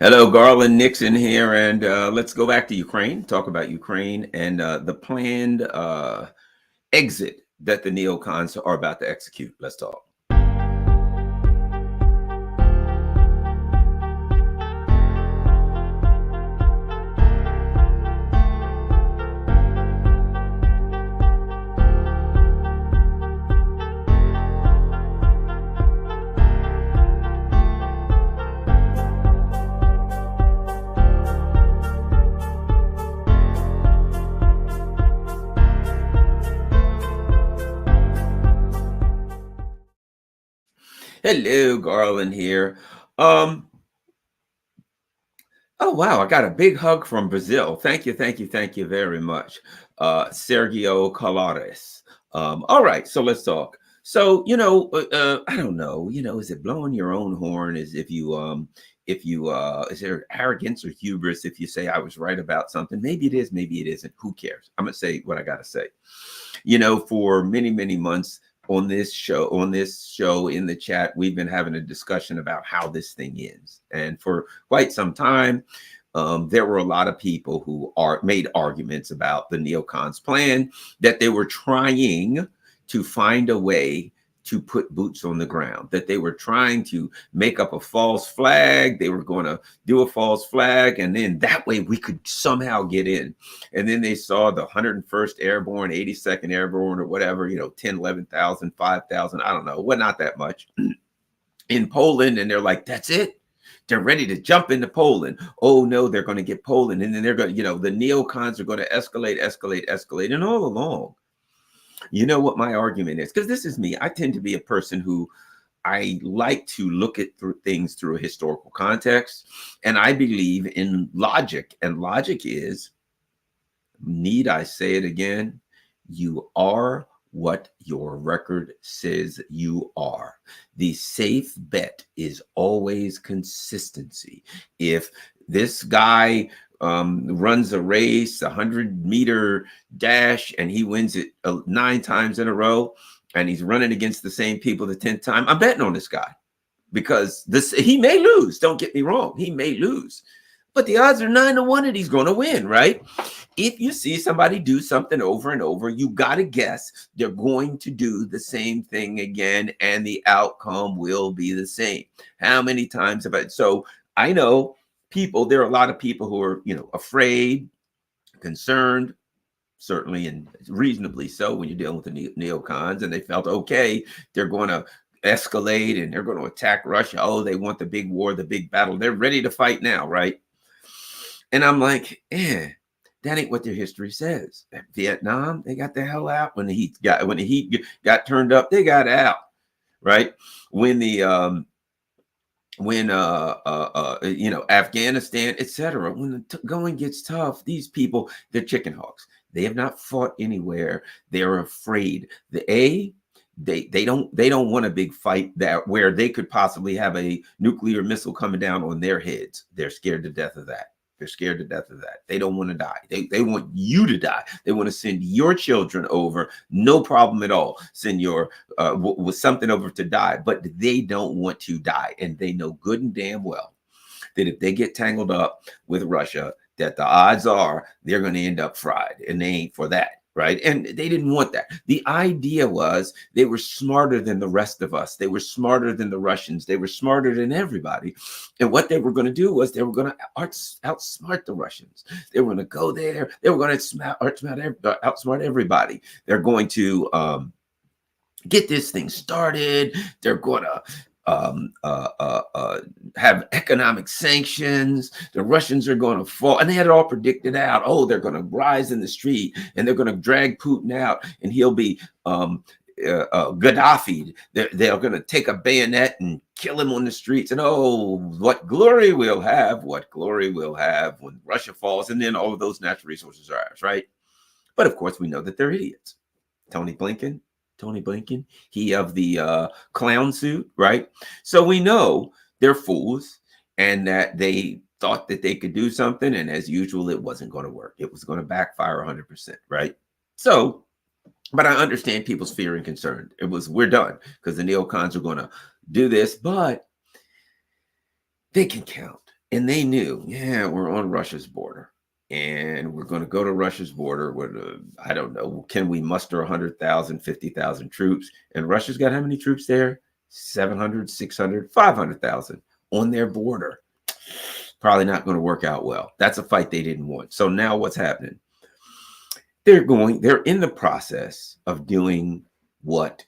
Hello, Garland Nixon here, and let's go back to Ukraine, talk about Ukraine and the planned exit that the neocons are about to execute. Let's talk. Hello, Garland here. Um, oh wow, I got a big hug from Brazil. Thank you very much, Sergio Colares. All right, so let's talk. So I don't know. Is it blowing your own horn? Is if you is there arrogance or hubris if you say I was right about something? Maybe it is, maybe it isn't. Who cares? I'm gonna say what I gotta say. For many months on this show in the chat, we've been having a discussion about how this thing is, and for quite some time there were a lot of people who made arguments about the neocons plan, that they were trying to find a way to put boots on the ground, that they were trying to make up a false flag. They were going to do a false flag, and then that way we could somehow get in. And then they saw the 101st Airborne, 82nd Airborne, or whatever, 10, 11,000, 5,000, I don't know, well, not that much, in Poland. And they're like, that's it. They're ready to jump into Poland. Oh no, they're going to get Poland. And then they're going to, the neocons are going to escalate. And all along, you know what my argument is? Because this is me. I tend to be a person who I like to look at things through a historical context. And I believe in logic. And logic is, need I say it again? You are what your record says you are. The safe bet is always consistency. If this guy runs a race, 100-meter dash, and he wins it 9 times in a row, and he's running against the same people the 10th time, I'm betting on this guy, because he may lose. Don't get me wrong, he may lose, but the odds are 9-1 that he's going to win, right? If you see somebody do something over and over, you got to guess they're going to do the same thing again, and the outcome will be the same. How many times have I? So I know there are a lot of people who are, afraid, concerned, certainly, and reasonably so, when you're dealing with the neocons, and they felt, okay, they're going to escalate and they're going to attack Russia. Oh, they want the big war, the big battle. They're ready to fight now, right? And I'm like, that ain't what their history says. At Vietnam, they got the hell out. When the heat got turned up, they got out, right? When Afghanistan, etc. When the going gets tough, these people, they're chicken hawks. They have not fought anywhere. They're afraid. They don't want a big fight where they could possibly have a nuclear missile coming down on their heads. They're scared to death of that. They don't want to die. They want you to die. They want to send your children over. No problem at all. Send your with something over to die, but they don't want to die. And they know good and damn well that if they get tangled up with Russia, that the odds are they're going to end up fried, and they ain't for that. Right. And they didn't want that. The idea was they were smarter than the rest of us. They were smarter than the Russians. They were smarter than everybody. And what they were going to do was they were going to outsmart the Russians. They were going to go there. They were going to outsmart everybody. They're going to get this thing started. They're going to have economic sanctions. The Russians are going to fall, and they had it all predicted out. Oh, they're going to rise in the street, and they're going to drag Putin out, and he'll be Gaddafi. They're going to take a bayonet and kill him on the streets. And oh, what glory we'll have! What glory we'll have when Russia falls, and then all of those natural resources are ours, right? But of course, we know that they're idiots. Tony Blinken, he of the clown suit, right? So we know they're fools, and that they thought that they could do something, and as usual, it wasn't going to work. It was going to backfire 100%, right? So, but I understand people's fear and concern. We're done, because the neocons are going to do this, but they can count. And they knew, yeah, we're on Russia's border. And we're going to go to Russia's border with, I don't know, can we muster 100,000, 50,000 troops? And Russia's got how many troops there? 700, 600, 500,000 on their border. Probably not going to work out well. That's a fight they didn't want. So now what's happening? They're in the process of doing what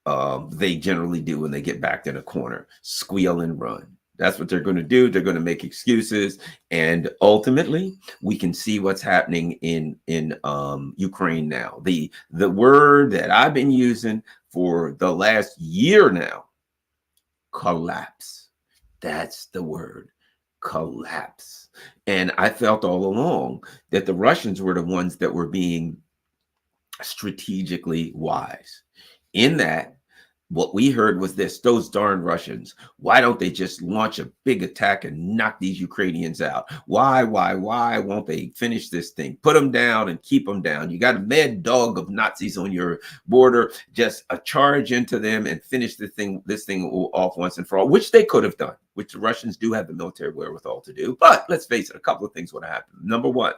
they generally do when they get backed in a corner: squeal and run. That's what they're going to do. They're going to make excuses, and ultimately, we can see what's happening in Ukraine now. The word that I've been using for the last year now: collapse. That's the word, collapse. And I felt all along that the Russians were the ones that were being strategically wise. In that, what we heard was this: those darn Russians, why don't they just launch a big attack and knock these Ukrainians out? Why won't they finish this thing? Put them down and keep them down. You got a mad dog of Nazis on your border. Just a charge into them and finish this thing off once and for all, which they could have done, which the Russians do have the military wherewithal to do. But let's face it, a couple of things would have happened. Number one, a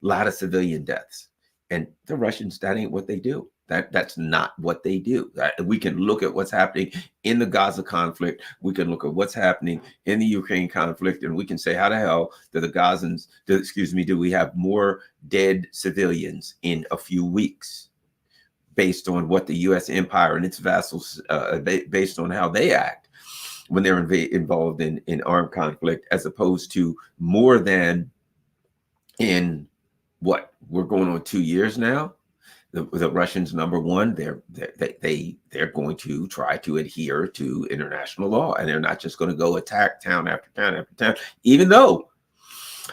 lot of civilian deaths. And the Russians, that ain't what they do. That's not what they do. We can look at what's happening in the Gaza conflict. We can look at what's happening in the Ukraine conflict, and we can say, how the hell do the Gazans, do we have more dead civilians in a few weeks based on what the U.S. empire and its vassals, based on how they act when they're involved in armed conflict, as opposed to more than in what we're going on 2 years now. The Russians, number one, they're going to try to adhere to international law, and they're not just going to go attack town after town after town, even though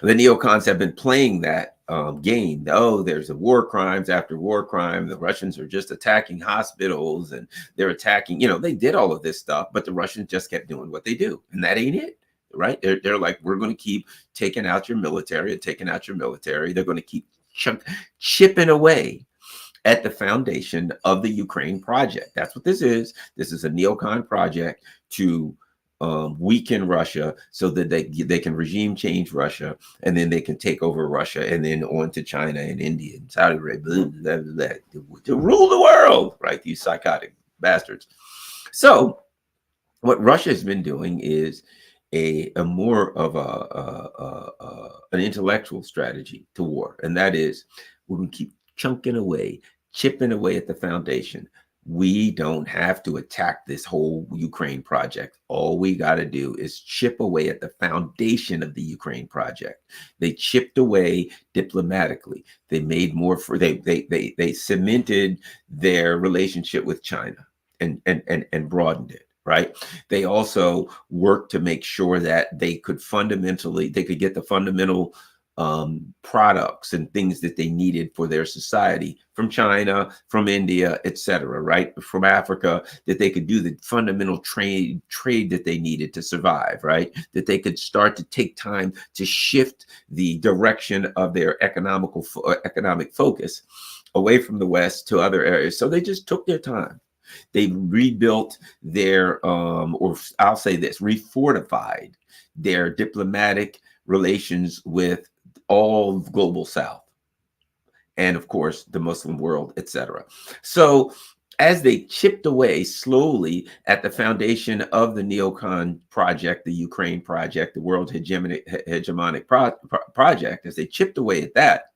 the neocons have been playing that game. Oh, there's a war crimes after war crime. The Russians are just attacking hospitals, and they're attacking, they did all of this stuff, but the Russians just kept doing what they do, and that ain't it. Right? They're like, we're going to keep taking out your military and taking out your military. They're going to keep chipping away at the foundation of the Ukraine project. That's what this is. This is a neocon project to weaken Russia so that they can regime change Russia, and then they can take over Russia, and then on to China and India and Saudi Arabia, to rule the world, right? These psychotic bastards. So what Russia has been doing is a more of an intellectual strategy to war, and that is, we're going to keep chunking away, chipping away at the foundation. We don't have to attack this whole Ukraine project. All we got to do is chip away at the foundation of the Ukraine project. They chipped away diplomatically. They made more for they cemented their relationship with China and broadened it. Right. They also worked to make sure that they could get the fundamental products and things that they needed for their society from China, from India, etc., right? From Africa, that they could do the fundamental trade that they needed to survive, right? That they could start to take time to shift the direction of their economic focus away from the West to other areas. So they just took their time. They rebuilt their, or I'll say this, refortified their diplomatic relations with all of global South, and of course the Muslim world, etc. So as they chipped away slowly at the foundation of the neocon project, the Ukraine project, the world hegemonic project, as they chipped away at that,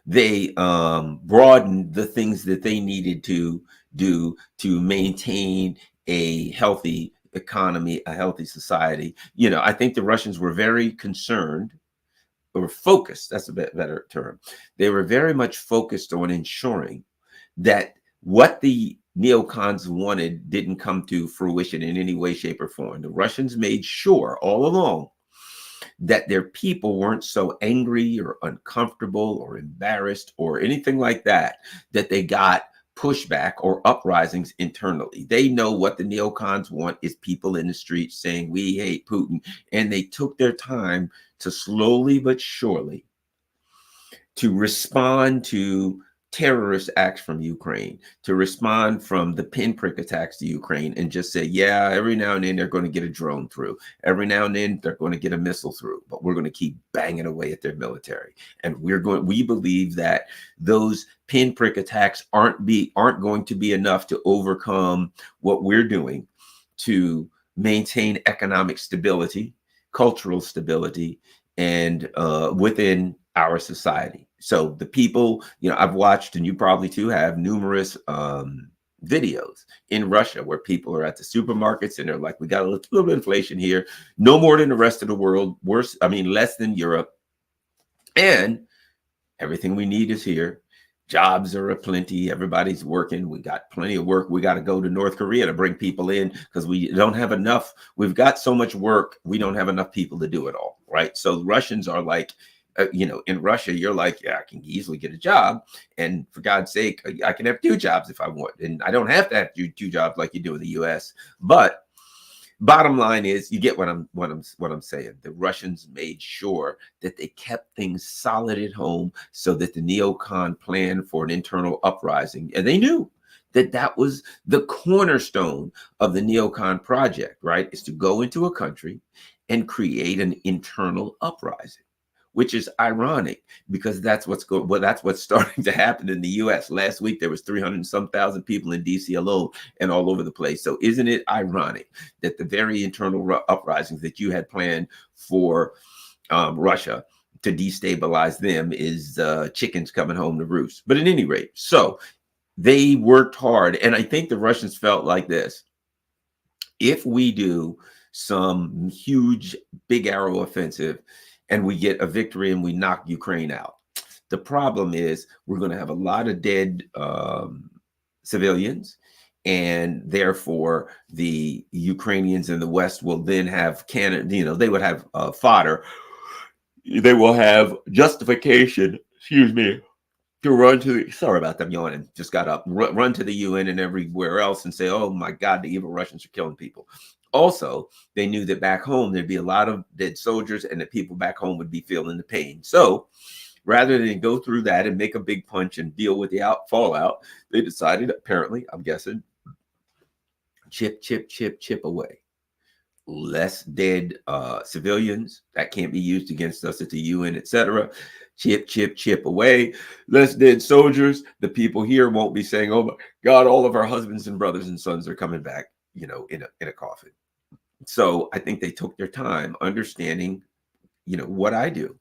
they broadened the things that they needed to do to maintain a healthy economy, a healthy society. I think the Russians were very concerned, or focused, that's a better term. They were very much focused on ensuring that what the neocons wanted didn't come to fruition in any way, shape, or form. The Russians made sure all along that their people weren't so angry or uncomfortable or embarrassed or anything like that, that they got pushback or uprisings internally. They know what the neocons want is people in the streets saying, we hate Putin. And they took their time to slowly but surely to respond to terrorist acts from Ukraine, to respond from the pinprick attacks to Ukraine and just say, yeah, every now and then they're going to get a drone through. Every now and then they're going to get a missile through, but we're going to keep banging away at their military. And we believe that those pinprick attacks aren't going to be enough to overcome what we're doing to maintain economic stability, cultural stability, and within our society. So the people, I've watched, and you probably too have, numerous videos in Russia where people are at the supermarkets and they're like, we got a little bit of inflation here, no more than the rest of the world, less than Europe, and everything we need is here. Jobs are aplenty. Everybody's working. We got plenty of work. We got to go to North Korea to bring people in because we don't have enough. We've got so much work. We don't have enough people to do it all. Right. So Russians are like, in Russia, you're like, yeah, I can easily get a job. And for God's sake, I can have 2 jobs if I want. And I don't have to have 2 jobs like you do in the US. But bottom line is, you get what I'm saying. The Russians made sure that they kept things solid at home so that the neocon plan for an internal uprising, and they knew that that was the cornerstone of the neocon project, right? Is to go into a country and create an internal uprising, which is ironic because that's what's starting to happen in the U.S. Last week, there was 300 and some thousand people in D.C. alone and all over the place. So isn't it ironic that the very internal uprisings that you had planned for Russia to destabilize them is chickens coming home to roost? But at any rate, so they worked hard. And I think the Russians felt like this: if we do some huge big arrow offensive and we get a victory and we knock Ukraine out, the problem is we're going to have a lot of dead civilians, and therefore the Ukrainians in the West will then have they would have fodder. They will have justification, to run to sorry about them yawning, just got up, run to the UN and everywhere else and say, oh my God, the evil Russians are killing people. Also, they knew that back home there'd be a lot of dead soldiers and the people back home would be feeling the pain. So rather than go through that and make a big punch and deal with the fallout, they decided, apparently, I'm guessing, chip away. Less dead civilians that can't be used against us at the UN, etc. Chip away. Less dead soldiers. The people here won't be saying, oh my God, all of our husbands and brothers and sons are coming back, in a coffin. So I think they took their time understanding, what I do.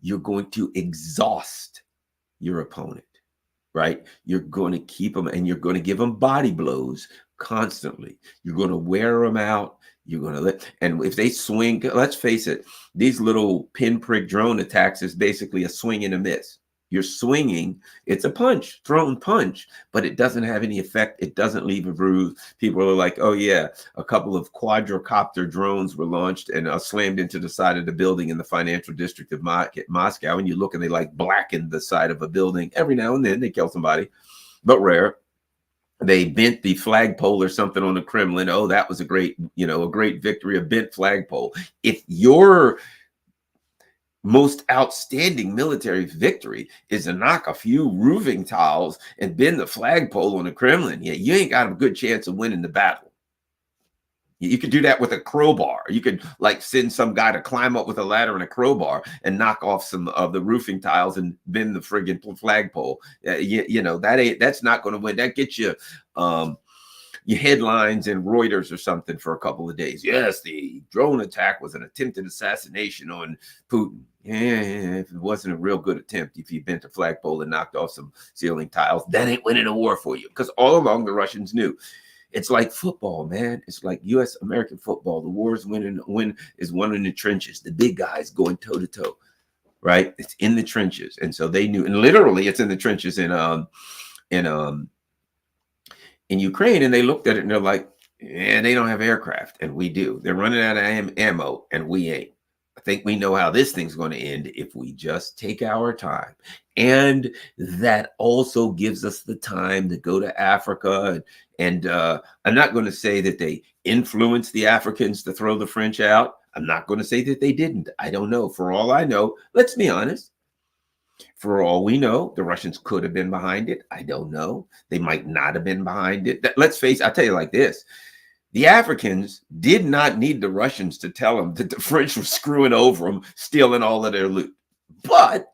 You're going to exhaust your opponent, right? You're going to keep them and you're going to give them body blows constantly. You're going to wear them out. You're going to and if they swing, let's face it, these little pinprick drone attacks is basically a swing and a miss. You're swinging, it's a thrown punch, but it doesn't have any effect. It doesn't leave a bruise. People are like, oh yeah, a couple of quadrocopter drones were launched and slammed into the side of the building in the financial district of Moscow. And you look and they like blacken the side of a building. Every now and then they kill somebody, but rare. They bent the flagpole or something on the Kremlin. Oh, that was a great victory, a bent flagpole. If your most outstanding military victory is to knock a few roofing tiles and bend the flagpole on the Kremlin, yeah, you ain't got a good chance of winning the battle. You could do that with a crowbar. You could send some guy to climb up with a ladder and a crowbar and knock off some of the roofing tiles and bend the friggin' flagpole. That's not going to win. That gets you your headlines in Reuters or something for a couple of days. Yes, the drone attack was an attempted assassination on Putin. Yeah, if it wasn't a real good attempt, if you bent a flagpole and knocked off some ceiling tiles, that ain't winning a war for you. Because all along the Russians knew. It's like football, man. It's like U.S. American football. The war is won in the trenches. The big guys going toe to toe, right? It's in the trenches, and so they knew. And literally, it's in the trenches in Ukraine. And they looked at it and they're like, "Yeah, they don't have aircraft, and we do. They're running out of ammo, and we ain't. I think we know how this thing's going to end if we just take our time." And that also gives us the time to go to Africa. And I'm not going to say that they influenced the Africans to throw the French out. I'm not going to say that they didn't. I don't know. For all I know, let's be honest. For all we know, the Russians could have been behind it. I don't know. They might not have been behind it. Let's face it, I'll tell you like this. The Africans did not need the Russians to tell them that the French were screwing over them, stealing all of their loot. But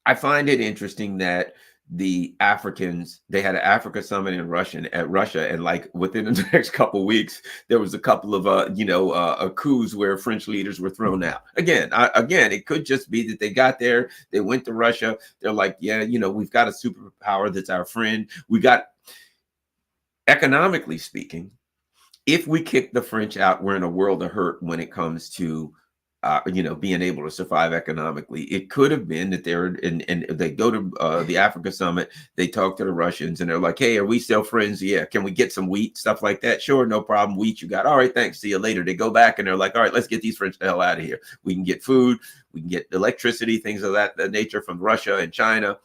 I find it interesting that the Africans, they had an Africa summit in Russia, and like within the next couple of weeks, there was a couple of coups where French leaders were thrown out. Again, it could just be that they got there, they went to Russia, they're like, yeah, we've got a superpower that's our friend. We got, economically speaking, if we kick the French out, we're in a world of hurt when it comes to being able to survive economically. It could have been that they're and they go to the Africa summit, they talk to the Russians, and they're like, hey, are we still friends? Yeah. Can we get some wheat? Stuff like that. Sure, no problem. Wheat you got. All right, thanks. See you later. They go back and they're like, all right, let's get these French the hell out of here. We can get food. We can get electricity, things of that nature from Russia and China.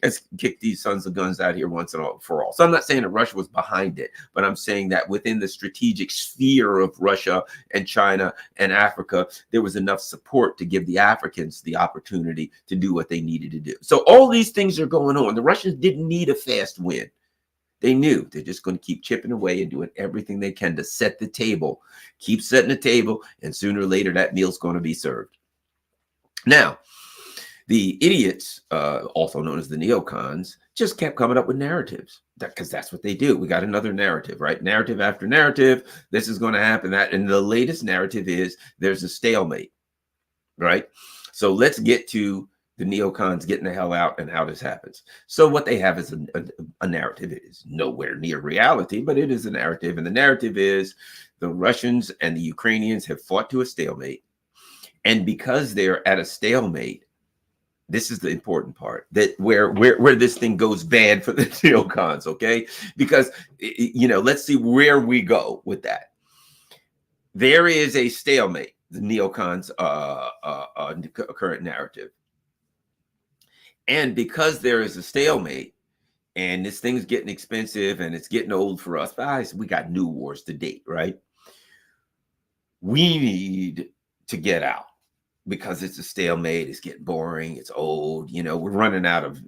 Let's kick these sons of guns out here once and all for all. So I'm not saying that Russia was behind it, but I'm saying that within the strategic sphere of Russia and China and Africa, there was enough support to give the Africans the opportunity to do what they needed to do. So all these things are going on. The Russians didn't need a fast win. They knew they're just going to keep chipping away and doing everything they can to set the table, keep setting the table, and sooner or later that meal's going to be served. Now, the idiots, also known as the neocons, just kept coming up with narratives because that's what they do. We got another narrative, right? Narrative after narrative. This is going to happen. That, and the latest narrative is there's a stalemate, right? So let's get to the neocons getting the hell out and how this happens. So what they have is a narrative. It is nowhere near reality, but it is a narrative. And the narrative is the Russians and the Ukrainians have fought to a stalemate. And because they're at a stalemate, this is the important part, that where this thing goes bad for the neocons, okay? Because, let's see where we go with that. There is a stalemate, the neocons' current narrative. And because there is a stalemate, and this thing's getting expensive and it's getting old for us, guys, we got new wars to date, right? We need to get out. Because it's a stalemate, it's getting boring, it's old. We're running out of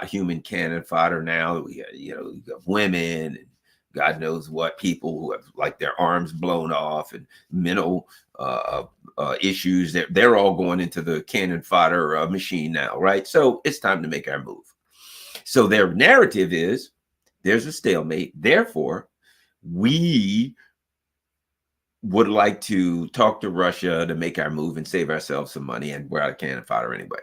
human cannon fodder now. We got women and God knows what, people who have like their arms blown off and mental issues. They're all going into the cannon fodder machine now, right? So it's time to make our move. So their narrative is there's a stalemate. Therefore, we would like to talk to Russia to make our move and save ourselves some money, and we're out of cannon fodder anyway.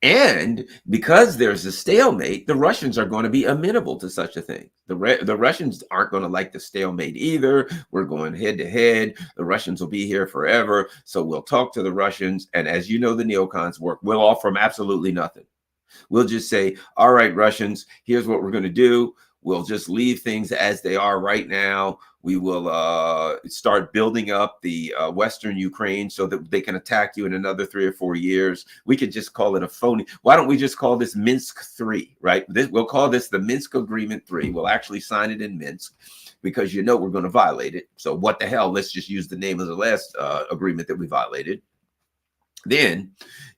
And because there's a stalemate, the Russians are going to be amenable to such a thing. The Russians aren't going to like the stalemate either. We're going head to head. The Russians will be here forever. So we'll talk to the Russians. And as you know, the neocons work. We'll offer them absolutely nothing. We'll just say, all right, Russians, here's what we're going to do. We'll just leave things as they are right now. We will start building up the Western Ukraine so that they can attack you in another 3 or 4 years. We could just call it a phony. Why don't we just call this Minsk 3, right? We'll call this the Minsk Agreement 3. We'll actually sign it in Minsk because we're going to violate it. So what the hell? Let's just use the name of the last agreement that we violated. Then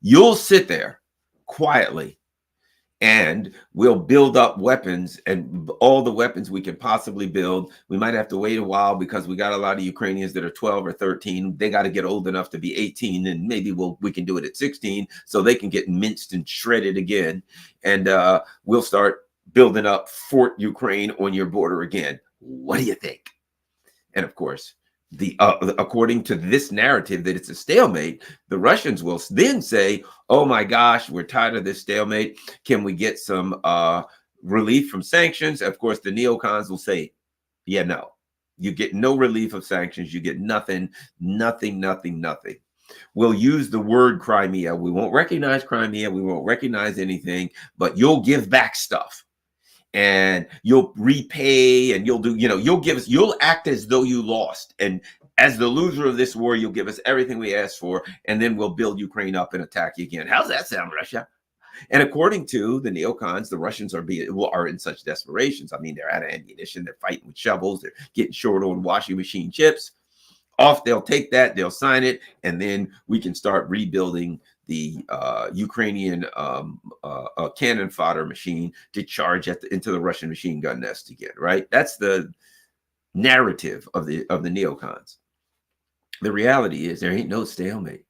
you'll sit there quietly, and we'll build up weapons, and all the weapons we can possibly build. We might have to wait a while because we got a lot of Ukrainians that are 12 or 13. They got to get old enough to be 18, and maybe we can do it at 16 so they can get minced and shredded again. And we'll start building up Fort Ukraine on your border again. What do you think? And of course, according to this narrative that it's a stalemate, the Russians will then say, oh my gosh, we're tired of this stalemate. Can we get some relief from sanctions? Of course, the neocons will say, yeah, no, you get no relief of sanctions. You get nothing. We'll use the word Crimea. We won't recognize Crimea. We won't recognize anything, but you'll give back stuff. And you'll repay, and you'll act as though you lost. And as the loser of this war, you'll give us everything we asked for, and then we'll build Ukraine up and attack you again. How's that sound, Russia? And according to the neocons, the Russians are in such desperations. I mean, they're out of ammunition. They're fighting with shovels. They're getting short on washing machine chips. They'll take that, they'll sign it, and then we can start rebuilding Ukrainian cannon fodder machine to charge into the Russian machine gun nest again, right? That's the narrative of the neocons. The reality is there ain't no stalemate.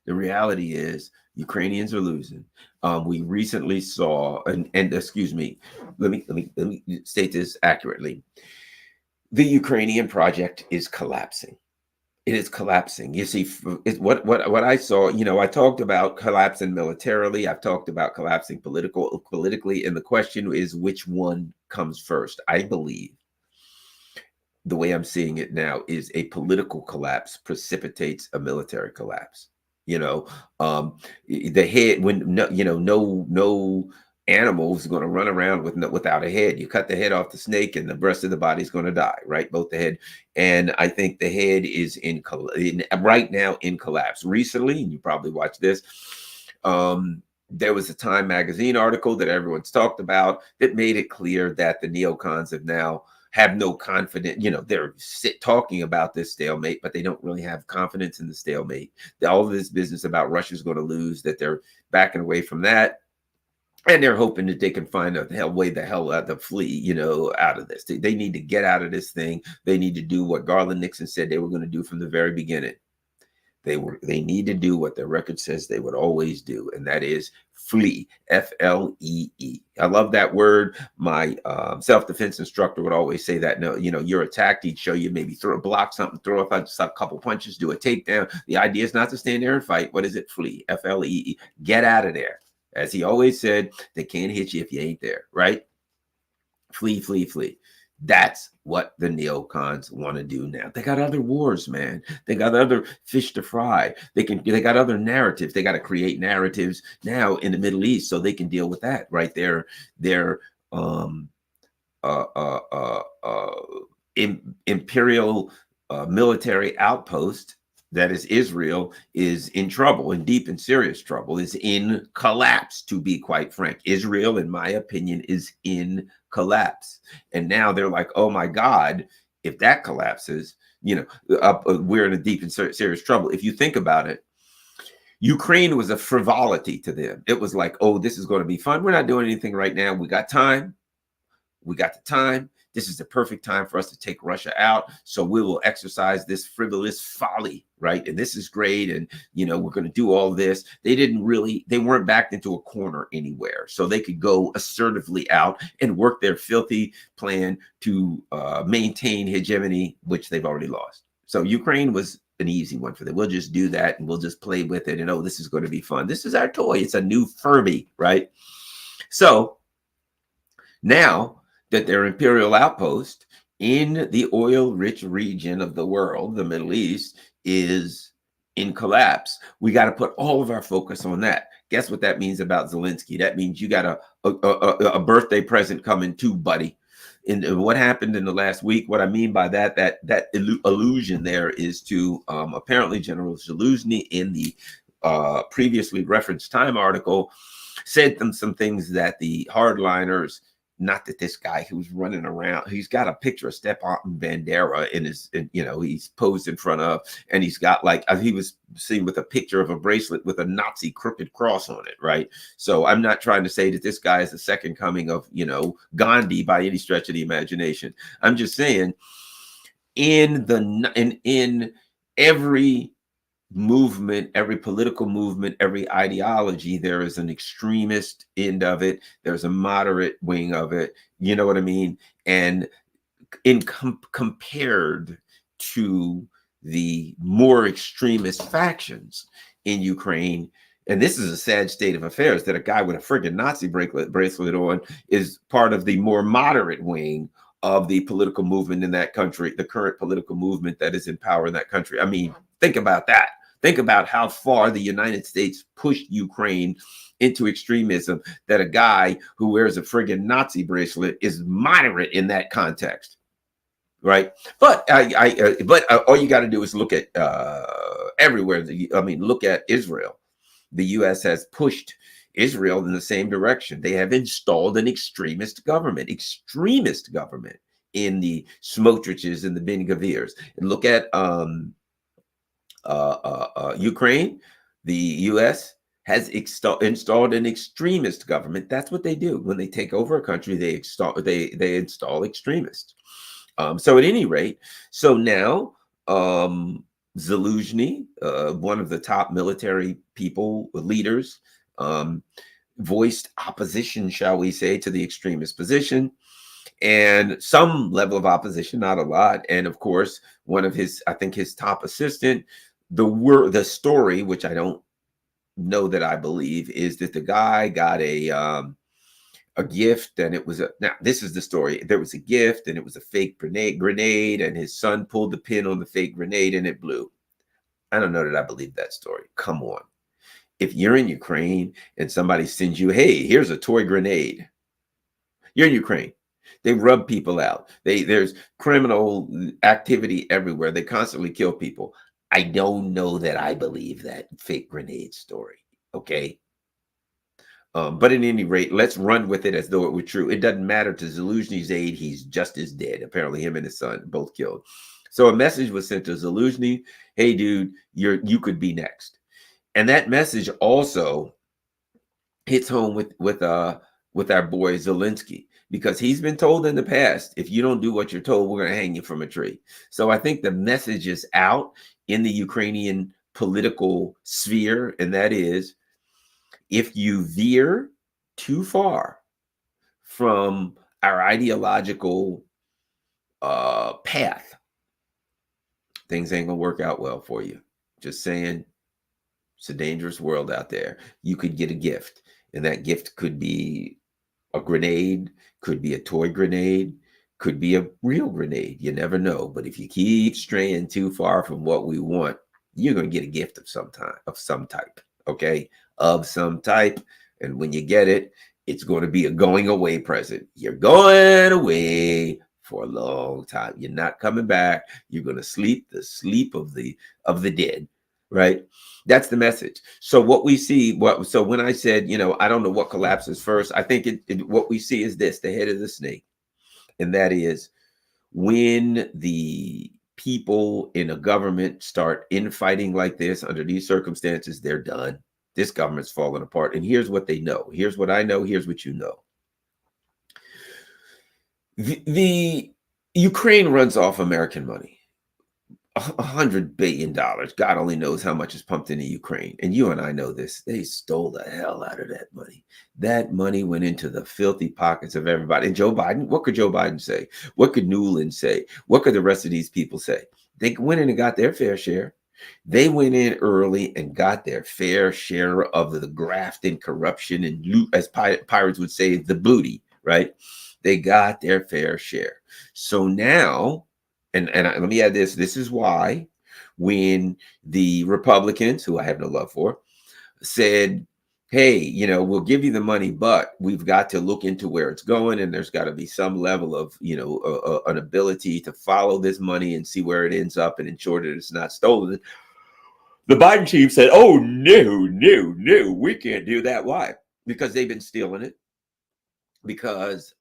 The reality is Ukrainians are losing. We recently saw, and excuse me, let me state this accurately. The Ukrainian project is collapsing. It is collapsing. You see, what I saw. I talked about collapsing militarily. I've talked about collapsing politically, and the question is which one comes first. I believe the way I'm seeing it now is a political collapse precipitates a military collapse. The head, when no animal is going to run around without a head. You cut the head off the snake, and the rest of the body is going to die, right? Both the head, and I think the head is right now in collapse. Recently, and you probably watched this. There was a Time magazine article that everyone's talked about that made it clear that the neocons have no confidence. They're talking about this stalemate, but they don't really have confidence in the stalemate. All of this business about Russia's going to lose, that they're backing away from that. And they're hoping that they can find a way to flee, out of this. They need to get out of this thing. They need to do what Garland Nixon said they were going to do from the very beginning. They need to do what their record says they would always do, and that is flee. Flee. I love that word. My self-defense instructor would always say that. No, you're attacked. He'd show you maybe block something, throw up a couple punches, do a takedown. The idea is not to stand there and fight. What is it? Flee. Flee. Get out of there. As he always said, they can't hit you if you ain't there, right? Flee, flee, flee. That's what the neocons want to do now. They got other wars, man. They got other fish to fry. They got other narratives. They got to create narratives now in the Middle East so they can deal with that, right? Their imperial military outpost, that is Israel, is in trouble, in deep and serious trouble, is in collapse, to be quite frank. Israel, in my opinion, is in collapse. And now they're like, oh my God, if that collapses, we're in a deep and serious trouble. If you think about it, Ukraine was a frivolity to them. It was like, oh, this is going to be fun. We're not doing anything right now. We got time. We got the time. This is the perfect time for us to take Russia out. So we will exercise this frivolous folly, right? And this is great. And, we're going to do all this. They weren't backed into a corner anywhere. So they could go assertively out and work their filthy plan to maintain hegemony, which they've already lost. So Ukraine was an easy one for them. We'll just do that and we'll just play with it. And, oh, this is going to be fun. This is our toy. It's a new Furby, right? So now that their imperial outpost in the oil-rich region of the world, the Middle East, is in collapse, we got to put all of our focus on that. Guess what that means about Zelensky? That means you got a birthday present coming too, buddy. And what happened in the last week, what I mean by that allusion there is to apparently General Zaluzny in the previously referenced Time article said some things that the hardliners, not that this guy who's running around, he's got a picture of Stepan Bandera he's posed in front of, and he's got he was seen with a picture of a bracelet with a Nazi crooked cross on it, right? So I'm not trying to say that this guy is the second coming of, Gandhi by any stretch of the imagination. I'm just saying in every movement, every political movement, every ideology, there is an extremist end of it. There's a moderate wing of it. You know what I mean? And compared to the more extremist factions in Ukraine, and this is a sad state of affairs, that a guy with a friggin' Nazi bracelet on is part of the more moderate wing of the political movement in that country, the current political movement that is in power in that country. I mean, think about that. Think about how far the United States pushed Ukraine into extremism, that a guy who wears a friggin' Nazi bracelet is moderate in that context, right? But all you got to do is look at everywhere. Look at Israel. The U.S. has pushed Israel in the same direction. They have installed an extremist government in the Smotriches and the Ben Gavirs. And look at Ukraine. The US has installed an extremist government. That's what they do when they take over a country. They install extremists. So at any rate, so now Zaluzhny, one of the top military people, leaders, um, voiced opposition, shall we say, to the extremist position, and some level of opposition, not a lot. And of course, one of his, I think his top assistant, the story, which I don't know that I believe, is that the guy got a gift, and it was a, now this is the story, there was a gift and it was a fake grenade, and his son pulled the pin on the fake grenade and it blew. I don't know that I believe that story. Come on. If you're in Ukraine and somebody sends you, hey, here's a toy grenade, you're in Ukraine. They rub people out. There's criminal activity everywhere. They constantly kill people. I don't know that I believe that fake grenade story. Okay. But at any rate, let's run with it as though it were true. It doesn't matter to Zaluzhny's aide. He's just as dead. Apparently, him and his son both killed. So a message was sent to Zaluzhny. Hey, dude, you could be next. And that message also hits home with our boy Zelensky, because he's been told in the past, if you don't do what you're told, we're going to hang you from a tree. So I think the message is out in the Ukrainian political sphere, and that is, if you veer too far from our ideological path, things ain't gonna work out well for you. Just saying, it's a dangerous world out there. You could get a gift, and that gift could be a grenade, could be a toy grenade, could be a real grenade. You never know. But if you keep straying too far from what we want, you're gonna get a gift of some type. Okay, of some type. And when you get it, it's going to be a going away present. You're going away for a long time. You're not coming back. You're going to sleep the sleep of the dead, right? That's the message. So what we see, so when I said, I don't know what collapses first, I think what we see is this, the head of the snake. And that is, when the people in a government start infighting like this under these circumstances, they're done. This government's falling apart. And here's what they know. Here's what I know. Here's what you know. The Ukraine runs off American money. $100 billion. God only knows how much is pumped into Ukraine. And you and I know this. They stole the hell out of that money. That money went into the filthy pockets of everybody. And Joe Biden, what could Joe Biden say? What could Newland say? What could the rest of these people say? They went in and got their fair share. They went in early and got their fair share of the graft and corruption and loot, as pirates would say, the booty, right? They got their fair share. So now, and let me add this. This is why when the Republicans, who I have no love for, said, hey, we'll give you the money, but we've got to look into where it's going. And there's got to be some level of, an ability to follow this money and see where it ends up and ensure that it's not stolen. The Biden team said, oh, no, we can't do that. Why? Because they've been stealing it. Because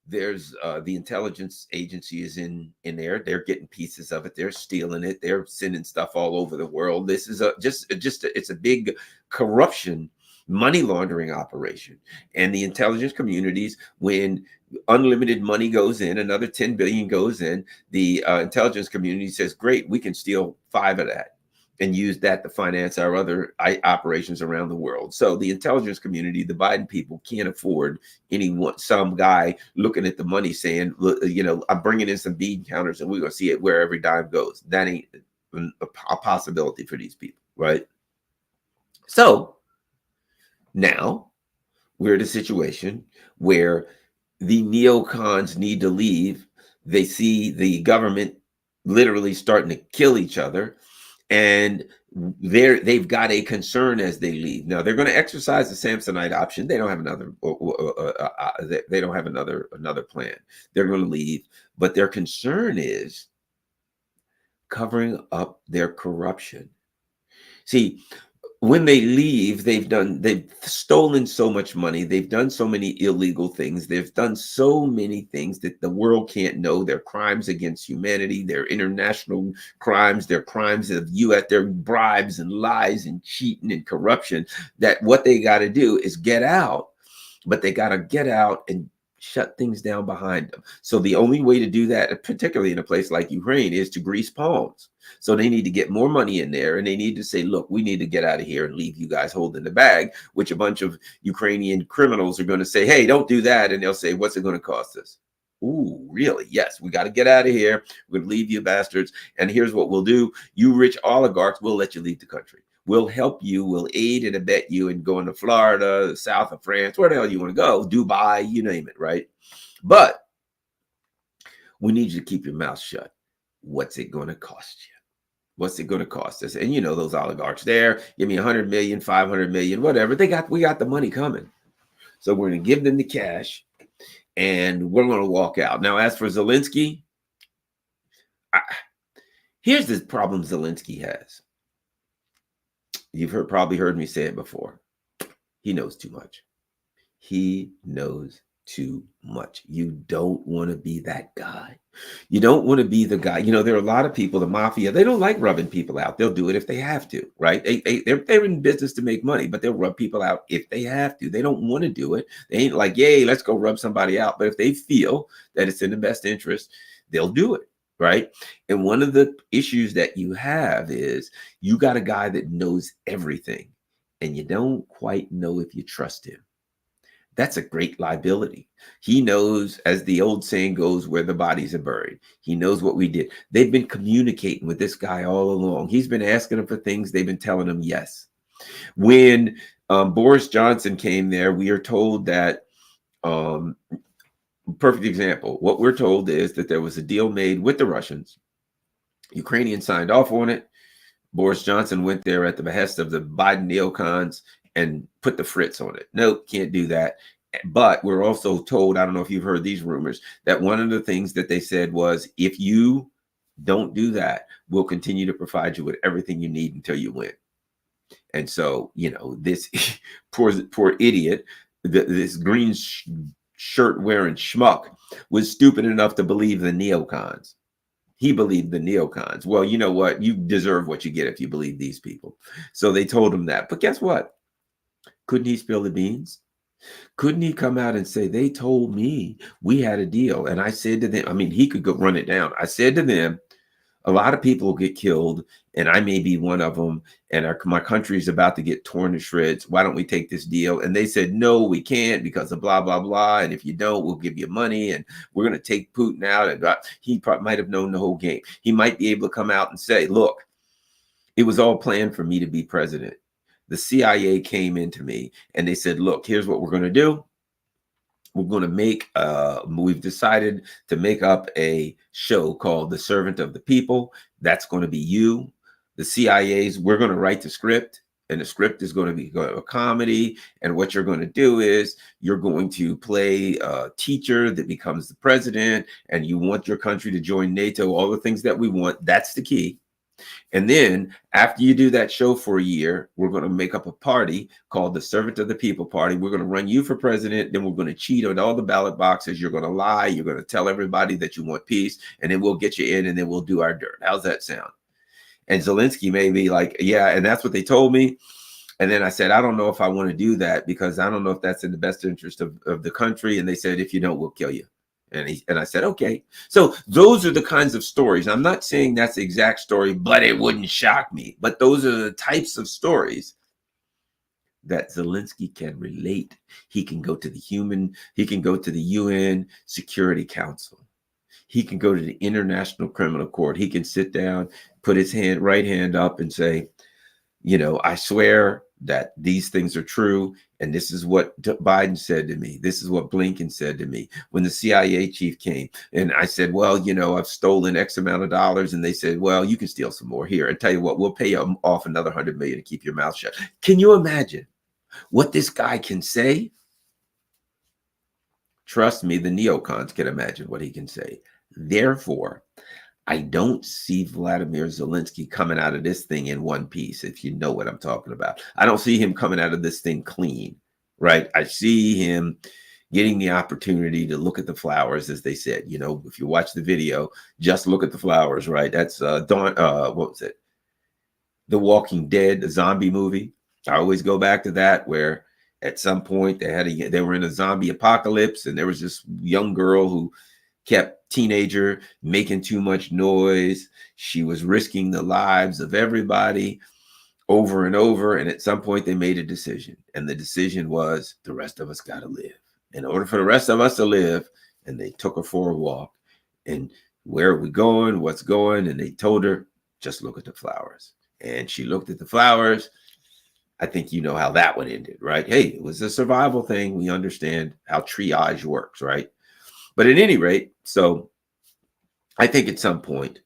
there's the intelligence agency is in there. They're getting pieces of it. They're stealing it. They're sending stuff all over the world. This is it's a big corruption, money laundering operation. And the intelligence communities, when unlimited money goes in, another 10 billion goes in, the intelligence community says, great, we can steal 5 of that and use that to finance our other operations around the world. So the intelligence community, the Biden people, can't afford some guy looking at the money saying, I'm bringing in some bead counters and we're going to see it where every dime goes. That ain't a possibility for these people, right? So now we're in a situation where the neocons need to leave. They see the government literally starting to kill each other. And they've got a concern as they leave. Now they're going to exercise the Samsonite option. They don't have another. They don't have another plan. They're going to leave, but their concern is covering up their corruption. See, when they leave, they've stolen so much money. They've done so many illegal things. They've done so many things that the world can't know. Their crimes against humanity, their international crimes, their crimes of their bribes and lies and cheating and corruption, that what they got to do is get out, but they got to get out and shut things down behind them. So the only way to do that, particularly in a place like Ukraine, is to grease palms. So they need to get more money in there, and they need to say, look, we need to get out of here and leave you guys holding the bag, which a bunch of Ukrainian criminals are going to say, hey, don't do that. And they'll say, what's it going to cost us? Ooh, really? Yes, we got to get out of here. We're going to leave you bastards. And here's what we'll do. You rich oligarchs, we'll let you leave the country. We'll help you. We'll aid and abet you in going to Florida, the south of France, where the hell you want to go, Dubai, you name it, right? But we need you to keep your mouth shut. What's it going to cost you? What's it going to cost us? And you know, those oligarchs there, give me 100 million, 500 million, whatever. We got the money coming. So we're going to give them the cash and we're going to walk out. Now, as for Zelensky, here's the problem Zelensky has. You've probably heard me say it before. He knows too much. He knows too much. You don't want to be that guy. You don't want to be the guy. You know, there are a lot of people, the mafia, they don't like rubbing people out. They'll do it if they have to, right? They're in business to make money, but they'll rub people out if they have to. They don't want to do it. They ain't like, yay, let's go rub somebody out. But if they feel that it's in the best interest, they'll do it, right? And one of the issues that you have is you got a guy that knows everything, and you don't quite know if you trust him. That's a great liability. He knows, as the old saying goes, where the bodies are buried. He knows what we did. They've been communicating with this guy all along. He's been asking them for things. They've been telling him yes. When Boris Johnson came there, we are told that, perfect example, what we're told is that there was a deal made with the Russians. Ukrainians signed off on it. Boris Johnson went there at the behest of the Biden neocons and put the fritz on it. Nope, can't do that. But we're also told, I don't know if you've heard these rumors, that one of the things that they said was, if you don't do that, we'll continue to provide you with everything you need until you win. And so, you know, this poor idiot, this green shirt wearing schmuck was stupid enough to believe the neocons. He believed the neocons. Well, you know what? You deserve what you get if you believe these people. So they told him that. But guess what? Couldn't he spill the beans? Couldn't he come out and say, they told me we had a deal? And I said to them, I mean, he could go run it down. I said to them, a lot of people will get killed, and I may be one of them, and my country is about to get torn to shreds. Why don't we take this deal? And they said, no, we can't because of blah, blah, blah. And if you don't, we'll give you money, and we're going to take Putin out. And he probably might have known the whole game. He might be able to come out and say, look, it was all planned for me to be president. The CIA came into me, and they said, look, here's what we're going to do. We're going to make, we've decided to make up a show called The Servant of the People. That's going to be you. The CIA's, we're going to write the script, and the script is going to be a comedy. And what you're going to do is you're going to play a teacher that becomes the president, and you want your country to join NATO, all the things that we want. That's the key. And then after you do that show for a year, we're going to make up a party called the Servant of the People Party. We're going to run you for president. Then we're going to cheat on all the ballot boxes. You're going to lie. You're going to tell everybody that you want peace. And then we'll get you in, and then we'll do our dirt. How's that sound? And Zelensky may be like, yeah, and that's what they told me. And then I said, I don't know if I want to do that because I don't know if that's in the best interest of the country. And they said, if you don't, we'll kill you. And I said, okay. So those are the kinds of stories. I'm not saying that's the exact story, but it wouldn't shock me. But those are the types of stories that Zelensky can relate. He can go to he can go to the UN Security Council. He can go to the International Criminal Court. He can sit down, put his right hand up and say, you know, I swear that these things are true. And this is what Biden said to me. This is what Blinken said to me when the CIA chief came. And I said, well, you know, I've stolen X amount of dollars. And they said, well, you can steal some more here. And tell you what, we'll pay you off another 100 million to keep your mouth shut. Can you imagine what this guy can say? Trust me, the neocons can imagine what he can say. Therefore, I don't see Vladimir Zelensky coming out of this thing in one piece, if you know what I'm talking about. I don't see him coming out of this thing clean, right? I see him getting the opportunity to look at the flowers, as they said. You know, if you watch the video, just look at the flowers, right? That's what was it? The Walking Dead, the zombie movie. I always go back to that, where at some point they were in a zombie apocalypse, and there was this young girl who kept teenager making too much noise. She was risking the lives of everybody over and over. And at some point they made a decision. And the decision was, the rest of us got to live. In order for the rest of us to live, and they took her for a walk. And where are we going? What's going? And they told her, just look at the flowers. And she looked at the flowers. I think you know how that one ended, right? Hey, it was a survival thing. We understand how triage works, right? But at any rate, so I think at some point,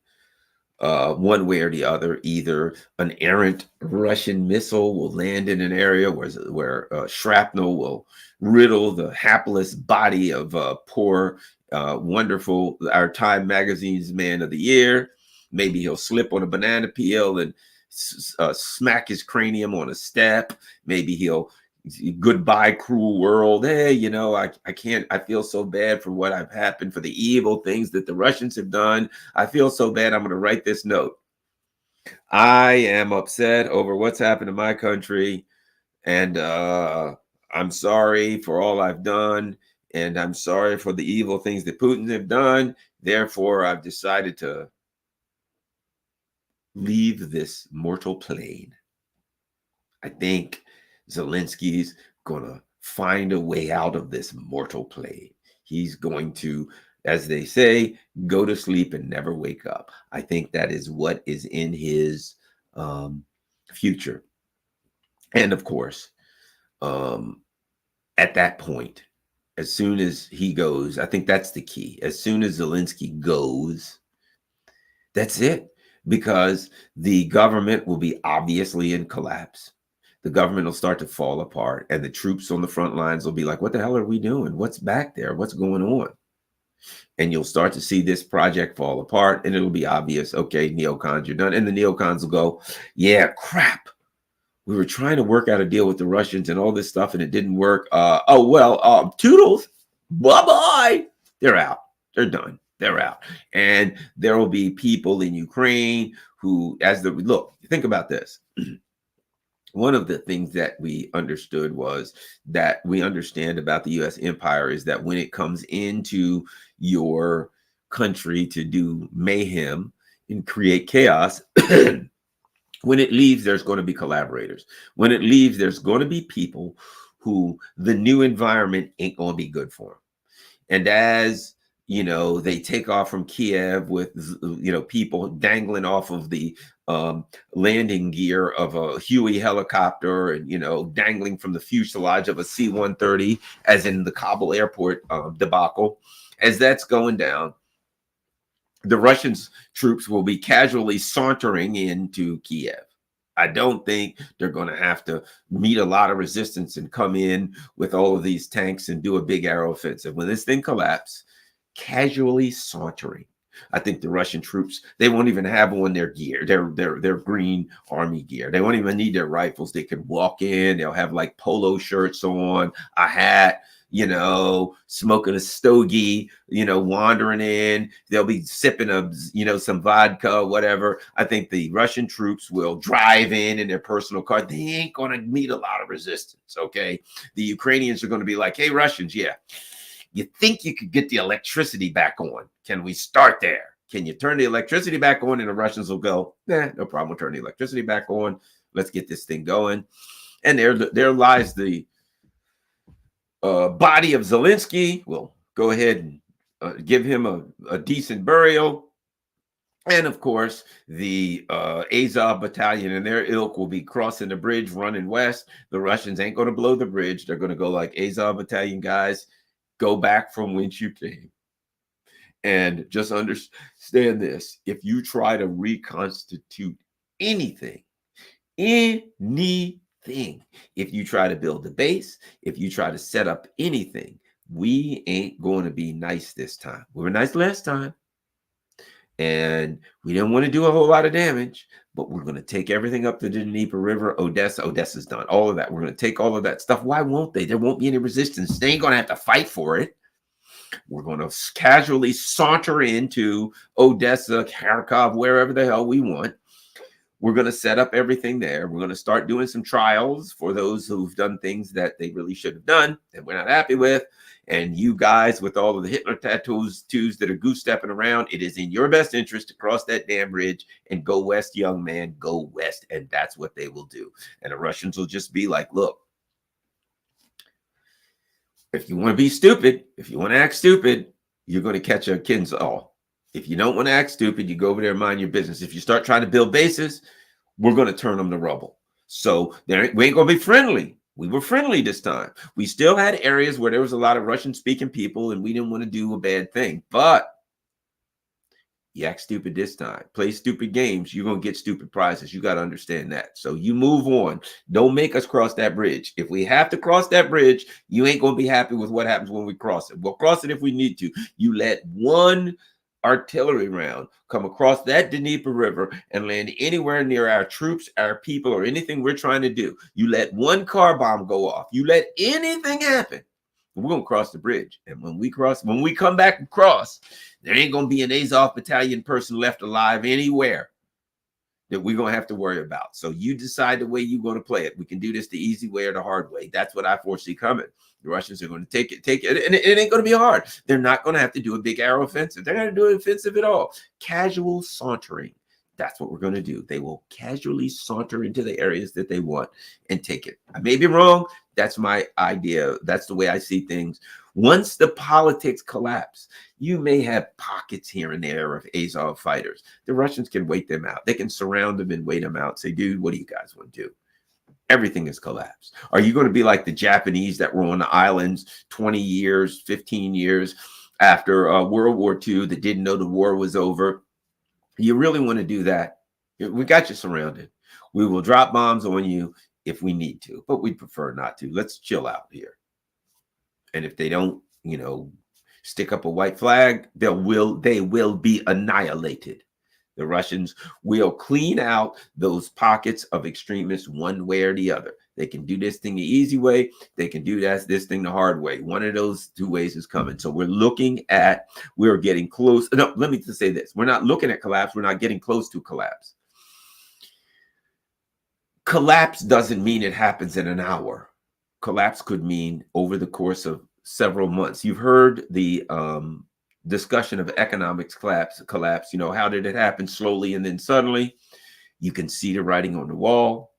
one way or the other, either an errant Russian missile will land in an area where shrapnel will riddle the hapless body of poor, wonderful, our Time Magazine's Man of the Year. Maybe he'll slip on a banana peel and smack his cranium on a step. Maybe he'll, goodbye cruel world. Hey, you know, I can't, I feel so bad for what I've happened, for the evil things that the Russians have done. I feel so bad. I'm going to write this note. I am upset over what's happened in my country, and I'm sorry for all I've done, and I'm sorry for the evil things that Putin have done. Therefore, I've decided to leave this mortal plane. I think Zelensky's going to find a way out of this mortal plane. He's going to, as they say, go to sleep and never wake up. I think that is what is in his future. And of course, at that point, as soon as he goes, I think that's the key. As soon as Zelensky goes, that's it, because the government will be obviously in collapse. The government will start to fall apart, and the troops on the front lines will be like, what the hell are we doing? What's back there? What's going on? And you'll start to see this project fall apart, and it'll be obvious, okay, neocons, you're done. And the neocons will go, yeah, crap. We were trying to work out a deal with the Russians and all this stuff, and it didn't work. Toodles, bye-bye. They're out. They're done. They're out. And there will be people in Ukraine who, look, think about this. One of the things that we understood was that we understand about the U.S. empire is that when it comes into your country to do mayhem and create chaos, when it leaves, there's going to be collaborators. When it leaves, there's going to be people who the new environment ain't going to be good for them. And as you know, they take off from Kiev with, you know, people dangling off of the landing gear of a Huey helicopter, and, you know, dangling from the fuselage of a C-130, as in the Kabul airport debacle. As that's going down, the Russian troops will be casually sauntering into Kiev. I don't think they're going to have to meet a lot of resistance and come in with all of these tanks and do a big air offensive. When this thing collapses, casually sauntering. I think the Russian troops, they won't even have on their gear, their green army gear. They won't even need their rifles. They can walk in. They'll have like polo shirts on, a hat, you know, smoking a stogie, you know, wandering in. They'll be sipping some vodka, whatever. I think the Russian troops will drive in their personal car. They ain't going to meet a lot of resistance. Okay. The Ukrainians are going to be like, hey, Russians, yeah, you think you could get the electricity back on? Can we start there? Can you turn the electricity back on? And the Russians will go, nah, no problem. We'll turn the electricity back on. Let's get this thing going. And there lies the body of Zelensky. We'll go ahead and give him a decent burial. And of course, the Azov battalion and their ilk will be crossing the bridge, running west. The Russians ain't going to blow the bridge. They're going to go like, Azov battalion guys, go back from whence you came. And just understand this. If you try to reconstitute anything, if you try to build a base, if you try to set up anything, we ain't going to be nice this time. We were nice last time. And we didn't want to do a whole lot of damage, but we're going to take everything up to the Dnieper River, Odessa. Odessa's done. All of that. We're going to take all of that stuff. Why won't they? There won't be any resistance. They ain't going to have to fight for it. We're going to casually saunter into Odessa, Kharkov, wherever the hell we want. We're going to set up everything there. We're going to start doing some trials for those who've done things that they really should have done that we're not happy with. And you guys with all of the Hitler tattoos that are goose stepping around, it is in your best interest to cross that damn bridge and go west, young man, go west. And that's what they will do. And the Russians will just be like, look, if you want to be stupid, if you want to act stupid, you're going to catch a Kinzhal. If you don't want to act stupid, you go over there and mind your business. If you start trying to build bases, we're going to turn them to rubble. So we ain't going to be friendly. We were friendly this time. We still had areas where there was a lot of Russian-speaking people, and we didn't want to do a bad thing. But you act stupid this time. Play stupid games. You're going to get stupid prizes. You got to understand that. So you move on. Don't make us cross that bridge. If we have to cross that bridge, you ain't going to be happy with what happens when we cross it. We'll cross it if we need to. You let one artillery round come across that Dnieper River and land anywhere near our troops, our people, or anything we're trying to do. You let one car bomb go off. You let anything happen. We're going to cross the bridge. And when we come back across, there ain't going to be an Azov battalion person left alive anywhere that we're going to have to worry about. So you decide the way you're going to play it. We can do this the easy way or the hard way. That's what I foresee coming. The Russians are going to take it, and it ain't going to be hard. They're not going to have to do a big air offensive. They're not going to do an offensive at all. Casual sauntering. That's what we're going to do. They will casually saunter into the areas that they want and take it. I may be wrong. That's my idea. That's the way I see things. Once the politics collapse, you may have pockets here and there of Azov fighters. The Russians can wait them out. They can surround them and wait them out. Say, dude, what do you guys want to do? Everything has collapsed. Are you going to be like the Japanese that were on the islands 20 years, 15 years after World War II that didn't know the war was over? You really want to do that? We got you surrounded. We will drop bombs on you if we need to, but we prefer not to. Let's chill out here. And if they don't, stick up a white flag, they will be annihilated. The Russians will clean out those pockets of extremists one way or the other. They can do this thing the easy way. They can do this thing the hard way. One of those two ways is coming. So we're getting close. No, let me just say this. We're not looking at collapse. We're not getting close to collapse. Collapse doesn't mean it happens in an hour. Collapse could mean over the course of several months. You've heard the discussion of economics collapse. How did it happen slowly and then suddenly? You can see the writing on the wall.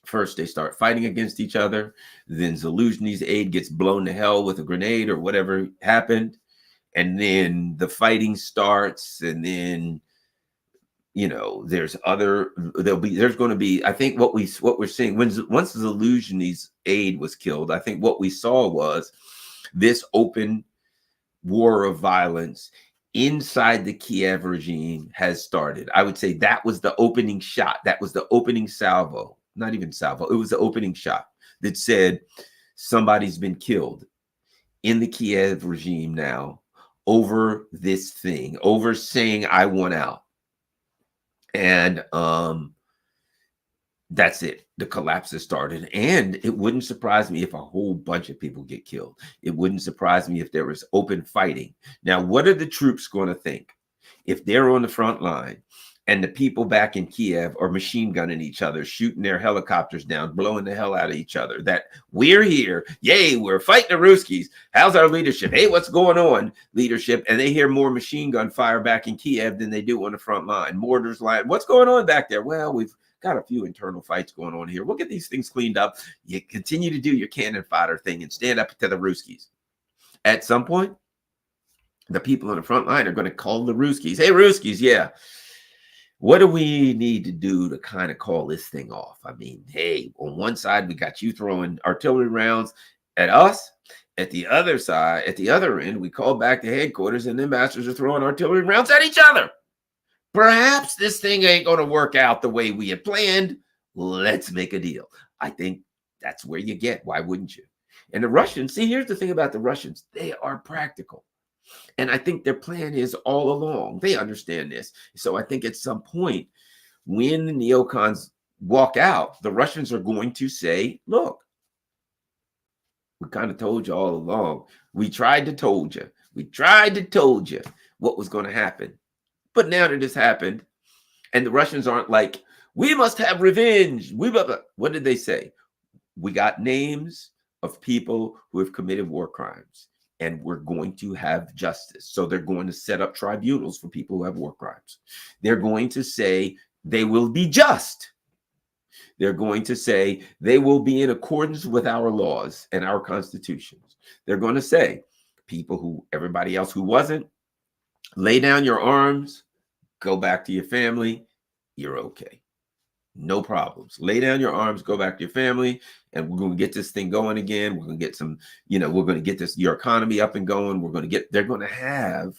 First, they start fighting against each other. Then Zaluzhny's aide gets blown to hell with a grenade or whatever happened. And then the fighting starts. And then, there's going to be, I think what we're seeing once Zaluzhny's aide was killed, I think what we saw was this open war of violence inside the Kiev regime has started. I would say that was the opening shot. That was the opening salvo. Not even salvo. It was the opening shot that said somebody's been killed in the Kiev regime now over this thing, over saying I want out. And that's it. The collapse has started. And it wouldn't surprise me if a whole bunch of people get killed. It wouldn't surprise me if there was open fighting. Now, what are the troops going to think if they're on the front line and the people back in Kiev are machine gunning each other, shooting their helicopters down, blowing the hell out of each other, that we're here, yay, we're fighting the Ruskies. How's our leadership? Hey, what's going on, leadership? And they hear more machine gun fire back in Kiev than they do on the front line. Mortars line. What's going on back there? Well, we've got a few internal fights going on here. We'll get these things cleaned up. You continue to do your cannon fodder thing and stand up to the Ruskies. At some point, the people on the front line are going to call the Ruskies. Hey, Ruskies, yeah. What do we need to do to kind of call this thing off? I mean, hey, on one side, we got you throwing artillery rounds at us. At the other side, at the other end, we call back to headquarters and the masters are throwing artillery rounds at each other. Perhaps this thing ain't going to work out the way we had planned. Let's make a deal. I think that's where you get. Why wouldn't you? And the Russians, see, here's the thing about the Russians. They are practical. And I think their plan is all along. They understand this. So I think at some point, when the neocons walk out, the Russians are going to say, look, we kind of told you all along. We tried to told you. We tried to told you what was going to happen. But now that this happened, and the Russians aren't like, we must have revenge. What did they say? We got names of people who have committed war crimes, and we're going to have justice. So they're going to set up tribunals for people who have war crimes. They're going to say they will be just. They're going to say they will be in accordance with our laws and our constitutions. They're going to say people who, everybody else who wasn't, lay down your arms, go back to your family, you're okay. No problems. Lay down your arms, go back to your family, and we're going to get this thing going again. We're going to get some, we're going to get your economy up and going. They're going to have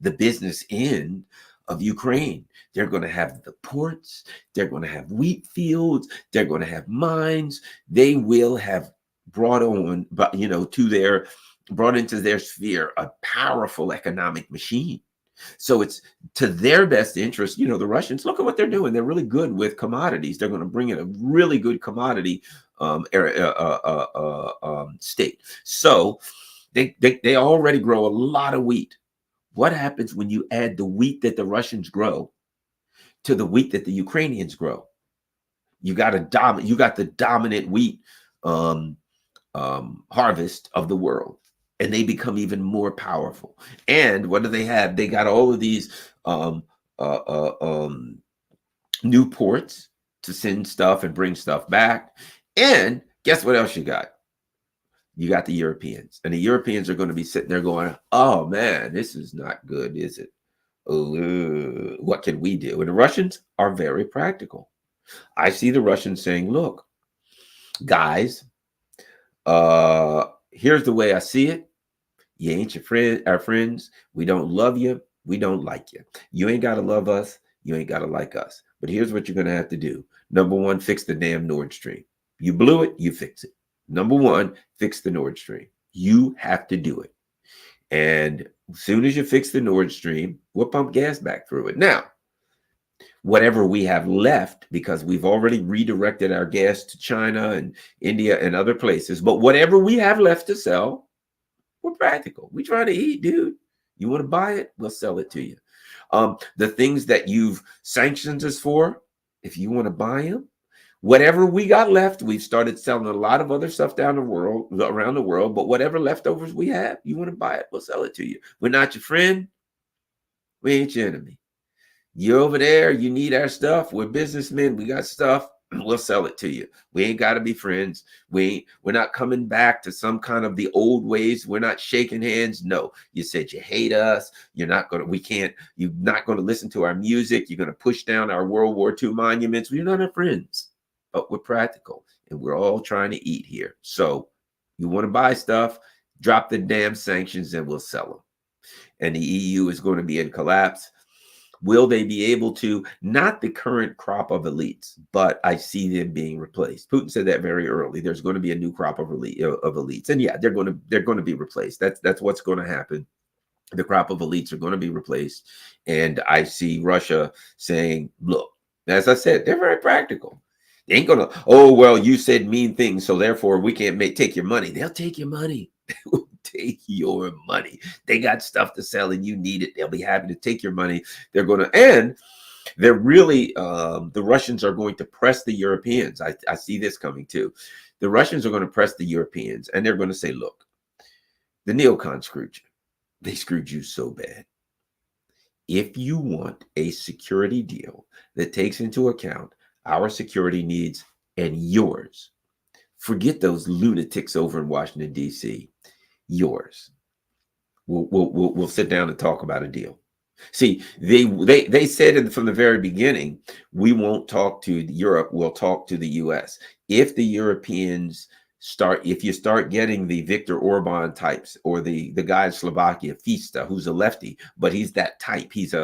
the business end of Ukraine. They're going to have the ports. They're going to have wheat fields. They're going to have mines. They will have brought on, but brought into their sphere a powerful economic machine. So it's to their best interest. The Russians, look at what they're doing. They're really good with commodities. They're going to bring in a really good commodity state. So they already grow a lot of wheat. What happens when you add the wheat that the Russians grow to the wheat that the Ukrainians grow? You got the dominant wheat harvest of the world. And they become even more powerful. And what do they have? They got all of these new ports to send stuff and bring stuff back. And guess what else you got? You got the Europeans. And the Europeans are going to be sitting there going, oh, man, this is not good, is it? What can we do? And the Russians are very practical. I see the Russians saying, look, guys, here's the way I see it. You ain't our friends. We don't love you. We don't like you. You ain't got to love us. You ain't got to like us. But here's what you're going to have to do. Number one, fix the damn Nord Stream. You blew it. You fix it. Number one, fix the Nord Stream. You have to do it. And as soon as you fix the Nord Stream, we'll pump gas back through it. Now, whatever we have left, because we've already redirected our gas to China and India and other places, but whatever we have left to sell, we're practical. We try to eat, dude. You want to buy it? We'll sell it to you. The things that you've sanctioned us for, if you want to buy them, whatever we got left, we've started selling a lot of other stuff around the world, but whatever leftovers we have, you want to buy it, we'll sell it to you. We're not your friend. We ain't your enemy. You're over there. You need our stuff. We're businessmen. We got stuff. We'll sell it to you. We ain't got to be friends. We're not coming back to some kind of the old ways. We're not shaking hands. No, you said you hate us. You're not going to listen to our music. You're going to push down our World War II monuments. We're not our friends, but we're practical and we're all trying to eat here. So you want to buy stuff, drop the damn sanctions and we'll sell them. And the EU is going to be in collapse. Will they be able to? Not the current crop of elites, but I see them being replaced. Putin said that very early. There's going to be a new crop of elites, and yeah, they're going to be replaced. That's what's going to happen. The crop of elites are going to be replaced, and I see Russia saying, "Look, as I said, they're very practical. They ain't gonna. Oh well, you said mean things, so therefore we can't take your money. They'll take your money." Take your money. They got stuff to sell and you need it. They'll be happy to take your money. They're going to, and they're really, the Russians are going to press the Europeans. I see this coming too. The Russians are going to press the Europeans and they're going to say, look, the neocons screwed you. They screwed you so bad. If you want a security deal that takes into account our security needs and yours, forget those lunatics over in Washington, D.C., yours. We'll sit down and talk about a deal. See, they said from the very beginning, we won't talk to Europe, we'll talk to the US. If the Europeans if you start getting the Viktor Orban types or the guy in Slovakia, Fista, who's a lefty, but he's that type. He's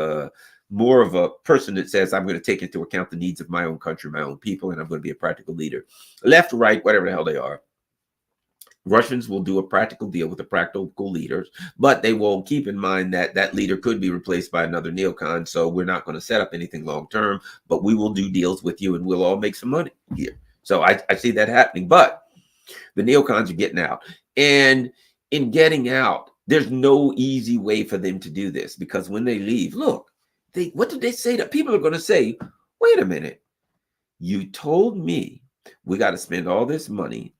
more of a person that says, I'm going to take into account the needs of my own country, my own people, and I'm going to be a practical leader. Left, right, whatever the hell they are. Russians will do a practical deal with the practical leaders, but they will keep in mind that that leader could be replaced by another neocon. So we're not going to set up anything long term, but we will do deals with you and we'll all make some money here. So I see that happening. But the neocons are getting out. And in getting out, there's no easy way for them to do this, because when they leave, look, what did they say? That people are going to say, wait a minute, you told me we got to spend all this money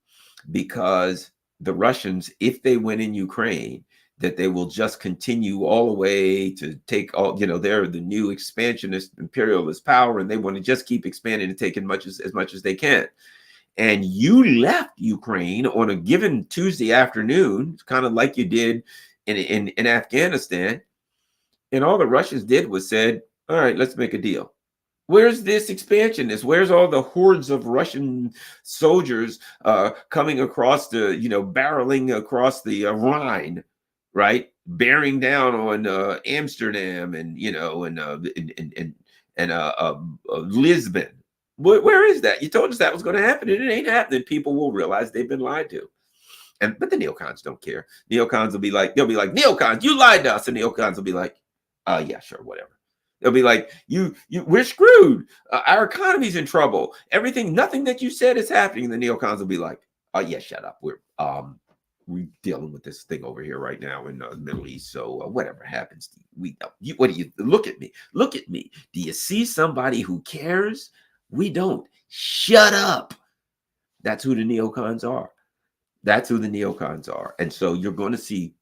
because the Russians, if they win in Ukraine, that they will just continue all the way to take all, they're the new expansionist imperialist power, and they want to just keep expanding and taking as much as they can. And you left Ukraine on a given Tuesday afternoon, kind of like you did in Afghanistan. And all the Russians did was said, all right, let's make a deal. Where's this expansionist? Where's all the hordes of Russian soldiers coming across barreling across the Rhine, right? Bearing down on Amsterdam and Lisbon. Where is that? You told us that was going to happen, and it ain't happening. People will realize they've been lied to. But the neocons don't care. Neocons will be like, neocons, you lied to us. And neocons will be like, yeah, sure, whatever. They'll be like, we're screwed. Our economy's in trouble. Nothing that you said is happening. And the neocons will be like, oh yeah, shut up. We're dealing with this thing over here right now in the Middle East. So whatever happens, what do you look at me? Look at me. Do you see somebody who cares? We don't. Shut up. That's who the neocons are. That's who the neocons are. And so you're going to see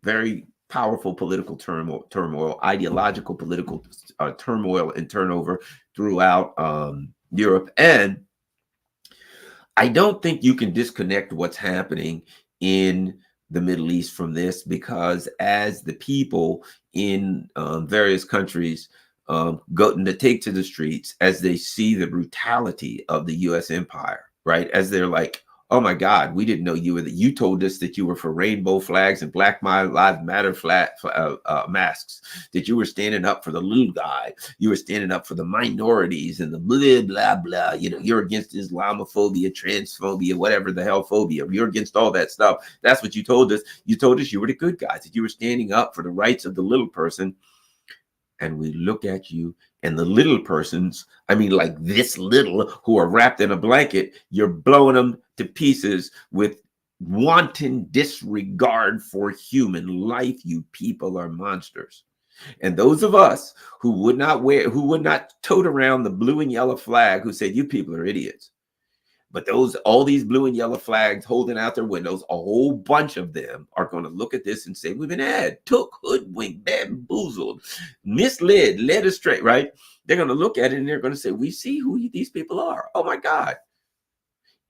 very powerful political turmoil, ideological political turmoil and turnover throughout Europe. And I don't think you can disconnect what's happening in the Middle East from this, because as the people in various countries go to take to the streets, as they see the brutality of the U.S. empire, right? As they're like, oh my God, we didn't know you told us that you were for rainbow flags and Black Lives Matter masks, that you were standing up for the little guy, you were standing up for the minorities and the blah, blah, blah. You're against Islamophobia, transphobia, whatever the hell phobia. You're against all that stuff. That's what you told us. You told us you were the good guys, that you were standing up for the rights of the little person. And we look at you and the little persons, I mean, like this little, who are wrapped in a blanket, you're blowing them to pieces with wanton disregard for human life. You people are monsters. And those of us who would not tote around the blue and yellow flag, who said, you people are idiots. But all these blue and yellow flags holding out their windows, a whole bunch of them are going to look at this and say, we've been took, hoodwinked, bamboozled, misled, led astray, right? They're going to look at it and they're going to say, we see who these people are. Oh my God.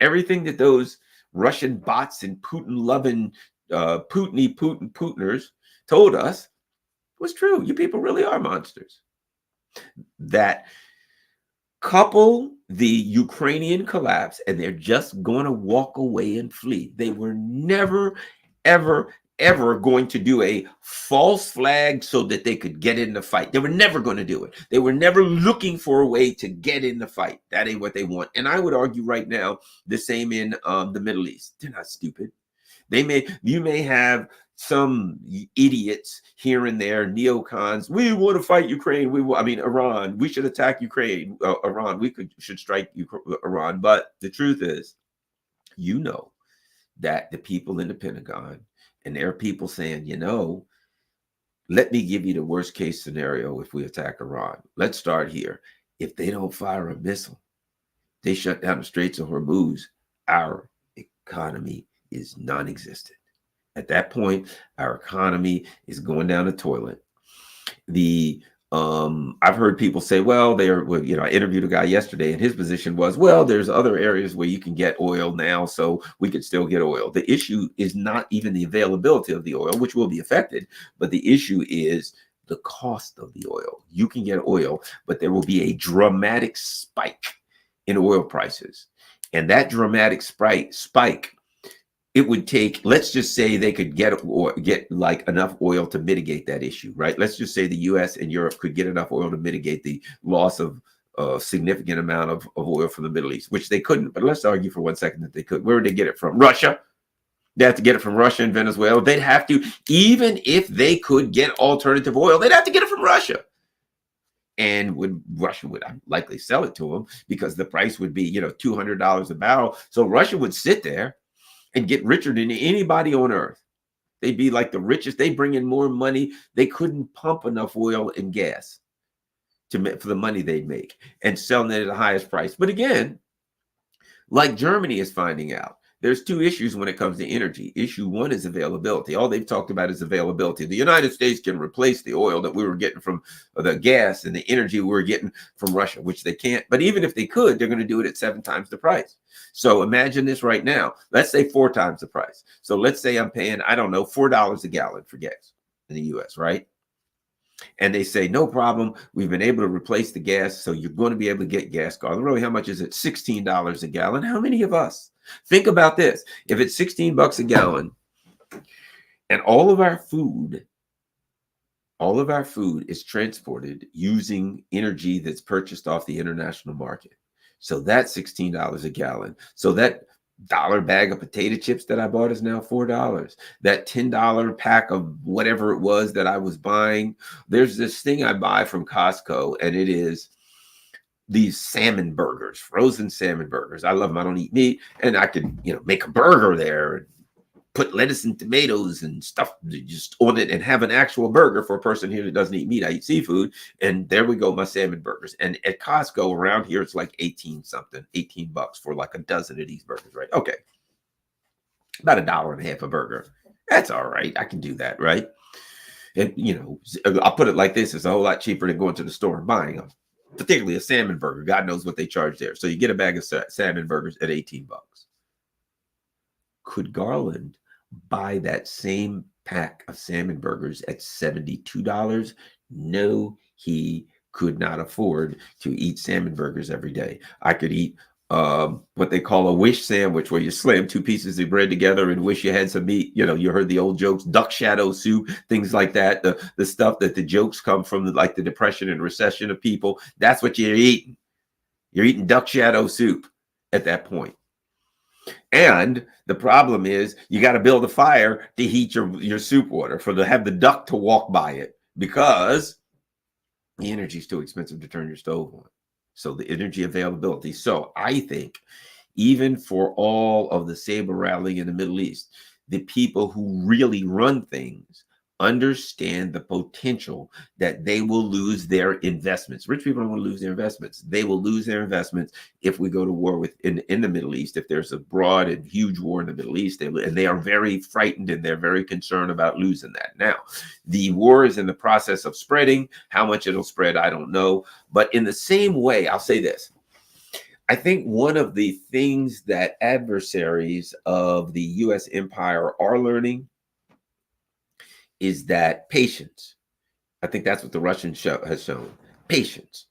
Everything that those Russian bots and Putin-loving Putiners told us was true. You people really are monsters. That couple the Ukrainian collapse, and they're just going to walk away and flee. They were never, ever, ever going to do a false flag so that they could get in the fight. They were never going to do it. They were never looking for a way to get in the fight. That ain't what they want. And I would argue right now the same in the Middle East. They're not stupid. You may have some idiots here and there, neocons. We want to fight Ukraine. Iran. We should attack Ukraine. Iran. Should strike Iran. But the truth is, that the people in the Pentagon, and there are people saying, let me give you the worst case scenario if we attack Iran. Let's start here. If they don't fire a missile, they shut down the Straits of Hormuz, our economy is non-existent. At that point, our economy is going down the toilet. I've heard people say, well, I interviewed a guy yesterday, and his position was, well, there's other areas where you can get oil now, so we could still get oil. The issue is not even the availability of the oil, which will be affected, but the issue is the cost of the oil. You can get oil, but there will be a dramatic spike in oil prices. And that dramatic spike, it would take, let's just say they could get like enough oil to mitigate that issue, right? Let's just say the US and Europe could get enough oil to mitigate the loss of a significant amount of oil from the Middle East, which they couldn't. But let's argue for 1 second that they could. Where would they get it from? Russia. They have to get it from Russia and Venezuela. They'd have to, even if they could get alternative oil, they'd have to get it from Russia. And Russia would likely sell it to them because the price would be, $200 a barrel. So Russia would sit there and get richer than anybody on earth. They'd be like the richest. They bring in more money. They couldn't pump enough oil and gas for the money they'd make and selling it at the highest price. But again, like Germany is finding out, there's two issues when it comes to energy. Issue one is availability. All they've talked about is availability. The United States can replace the oil that we were getting from the gas and the energy we were getting from Russia, which they can't. But even if they could, they're going to do it at 7 times the price. So imagine this right now. Let's say 4 times the price. So let's say I'm paying, I don't know, $4 a gallon for gas in the US, right? And they say, no problem. We've been able to replace the gas. So you're going to be able to get gas cars. Really, how much is it? $16 a gallon. How many of us? Think about this. If it's $16 a gallon and all of our food is transported using energy that's purchased off the international market. So that's $16 a gallon. So that $1 bag of potato chips that I bought is now $4. That $10 pack of whatever it was that I was buying. There's this thing I buy from Costco, and it is these salmon burgers, frozen salmon burgers. I love them. I don't eat meat, and I could, make a burger there and put lettuce and tomatoes and stuff just on it and have an actual burger for a person here that doesn't eat meat. I eat seafood, and there we go, my salmon burgers. And at Costco around here, it's like $18 for like a dozen of these burgers, right? Okay, about $1.50 a burger. That's all right. I can do that, right? And I'll put it like this: it's a whole lot cheaper than going to the store and buying them. Particularly a salmon burger. God knows what they charge there. So you get a bag of salmon burgers at $18. Could Garland buy that same pack of salmon burgers at $72? No, he could not afford to eat salmon burgers every day. I could eat what they call a wish sandwich, where you slam 2 pieces of bread together and wish you had some meat. You heard the old jokes, duck shadow soup, things like that. The stuff that the jokes come from, like the depression and recession of people. That's what you're eating. You're eating duck shadow soup at that point. And the problem is you got to build a fire to heat your soup water to have the duck to walk by it, because the energy is too expensive to turn your stove on. So the energy availability. So I think even for all of the saber rattling in the Middle East, the people who really run things understand the potential that they will lose their investments. Rich people don't want to lose their investments. They will lose their investments if we go to war in the Middle East. If there's a broad and huge war in the Middle East, and they are very frightened and they're very concerned about losing that. Now, the war is in the process of spreading. How much it'll spread, I don't know. But in the same way, I'll say this. I think one of the things that adversaries of the U.S. empire are learning is that patience. I think that's what the Russian show has shown. Patience.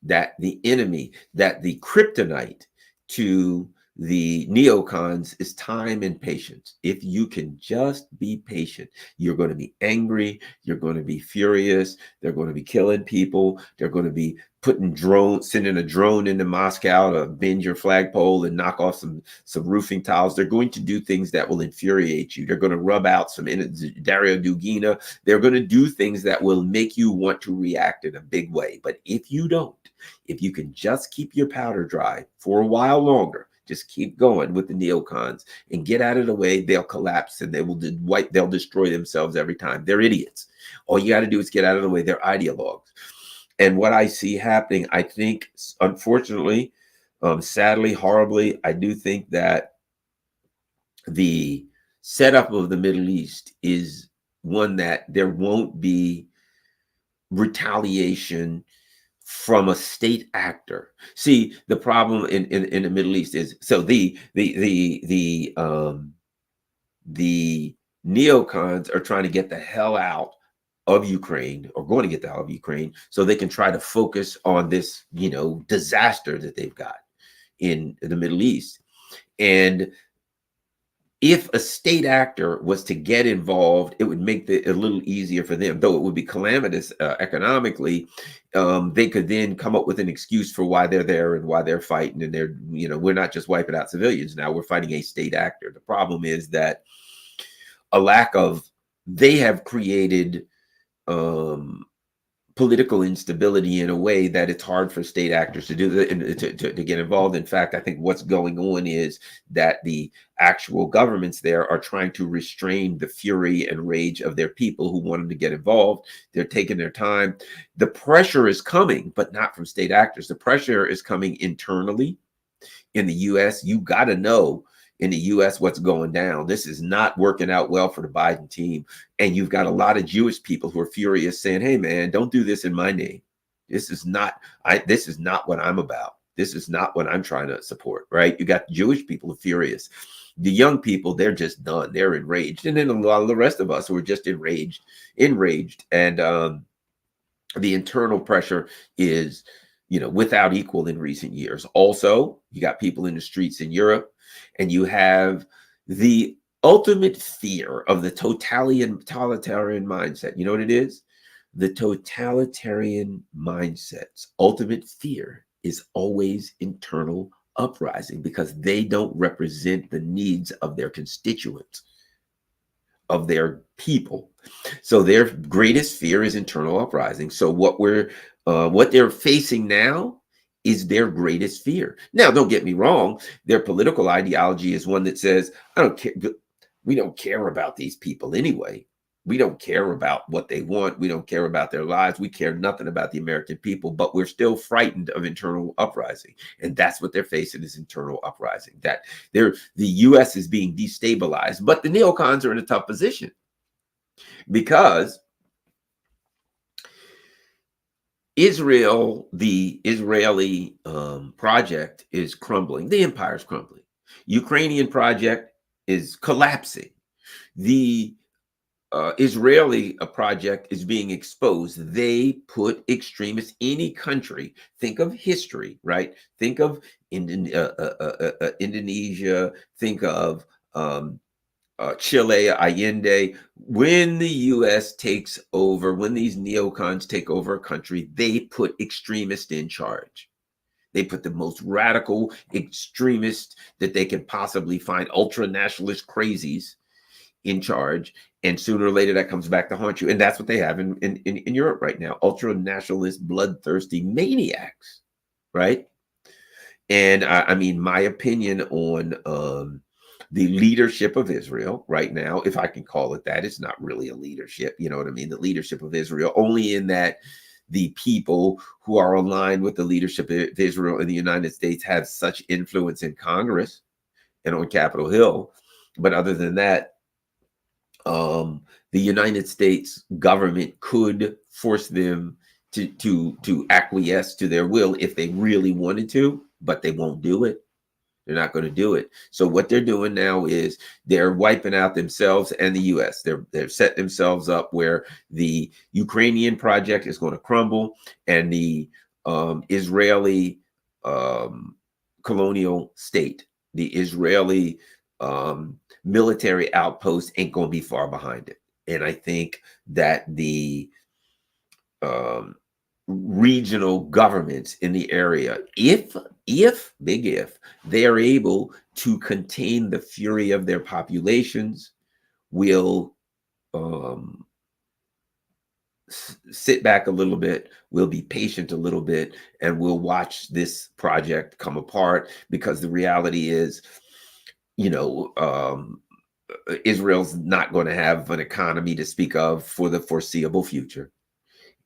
That the enemy, that the kryptonite to the neocons is time and patience. If you can just be patient, you're going to be angry. You're going to be furious. They're going to be killing people. They're going to be sending a drone into Moscow to bend your flagpole and knock off some roofing tiles. They're going to do things that will infuriate you. They're going to rub out some Dario Dugina. They're going to do things that will make you want to react in a big way. But if you don't, if you can just keep your powder dry for a while longer, just keep going with the neocons and get out of the way, they'll collapse and they'll destroy themselves every time. They're idiots. All you got to do is get out of the way. They're ideologues. And what I see happening, I think, unfortunately, sadly, horribly, I do think that the setup of the Middle East is one that there won't be retaliation from a state actor. See, the problem in the Middle East is, so the neocons are trying to get the hell out of Ukraine, or going to get the hell out of Ukraine, so they can try to focus on this, disaster that they've got in the Middle East. And if a state actor was to get involved, it would make it a little easier for them, though it would be calamitous economically. They could then come up with an excuse for why they're there and why they're fighting. And they're, we're not just wiping out civilians now, we're fighting a state actor. The problem is that a lack of, they have created political instability in a way that it's hard for state actors to do that, to get involved. In fact, I think what's going on is that the actual governments there are trying to restrain the fury and rage of their people who want them to get involved. They're taking their time. The pressure is coming, but not from state actors. The pressure is coming internally in the US. You got to know in the US what's going down. This is not working out well for the Biden team. And you've got a lot of Jewish people who are furious saying, hey man, don't do this in my name. This is not what I'm about. This is not what I'm trying to support, right? You got Jewish people who are furious. The young people, they're just done. They're enraged. And then a lot of the rest of us who are just enraged. And the internal pressure is, without equal in recent years. Also, you got people in the streets in Europe, and you have the ultimate fear of the totalitarian mindset. You know what it is? The totalitarian mindset's ultimate fear is always internal uprising, because they don't represent the needs of their constituents, of their people. So their greatest fear is internal uprising. So what they're facing now is their greatest fear. Now, don't get me wrong. Their political ideology is one that says, I don't care. We don't care about these people anyway. We don't care about what they want. We don't care about their lives. We care nothing about the American people, but we're still frightened of internal uprising. And that's what they're facing, is internal uprising. That the US is being destabilized, but the neocons are in a tough position, because Israel, the Israeli project is crumbling. The empire is crumbling. Ukrainian project is collapsing. The Israeli project is being exposed. They put extremists, any country, think of history, right? Think of Indonesia, think of Chile, Allende. When the US takes over, when these neocons take over a country, they put extremists in charge. They put the most radical extremists that they can possibly find, ultra-nationalist crazies, in charge. And sooner or later, that comes back to haunt you. And that's what they have in Europe right now. Ultra-nationalist, bloodthirsty maniacs, right? And I mean, my opinion on the leadership of Israel right now, if I can call it that, it's not really a leadership, you know what I mean? The leadership of Israel, only in that the people who are aligned with the leadership of Israel in the United States have such influence in Congress and on Capitol Hill. But other than that, the United States government could force them to acquiesce to their will if they really wanted to, but they won't do it. They're not going to do it. So what they're doing now is they're wiping out themselves and the U.S. They're setting themselves up where the Ukrainian project is going to crumble, and the Israeli colonial state, the Israeli military outpost ain't going to be far behind it. And I think that the regional governments in the area, if they are able to contain the fury of their populations, will sit back a little bit, we'll be patient a little bit, and we'll watch this project come apart. Because the reality is, Israel's not going to have an economy to speak of for the foreseeable future.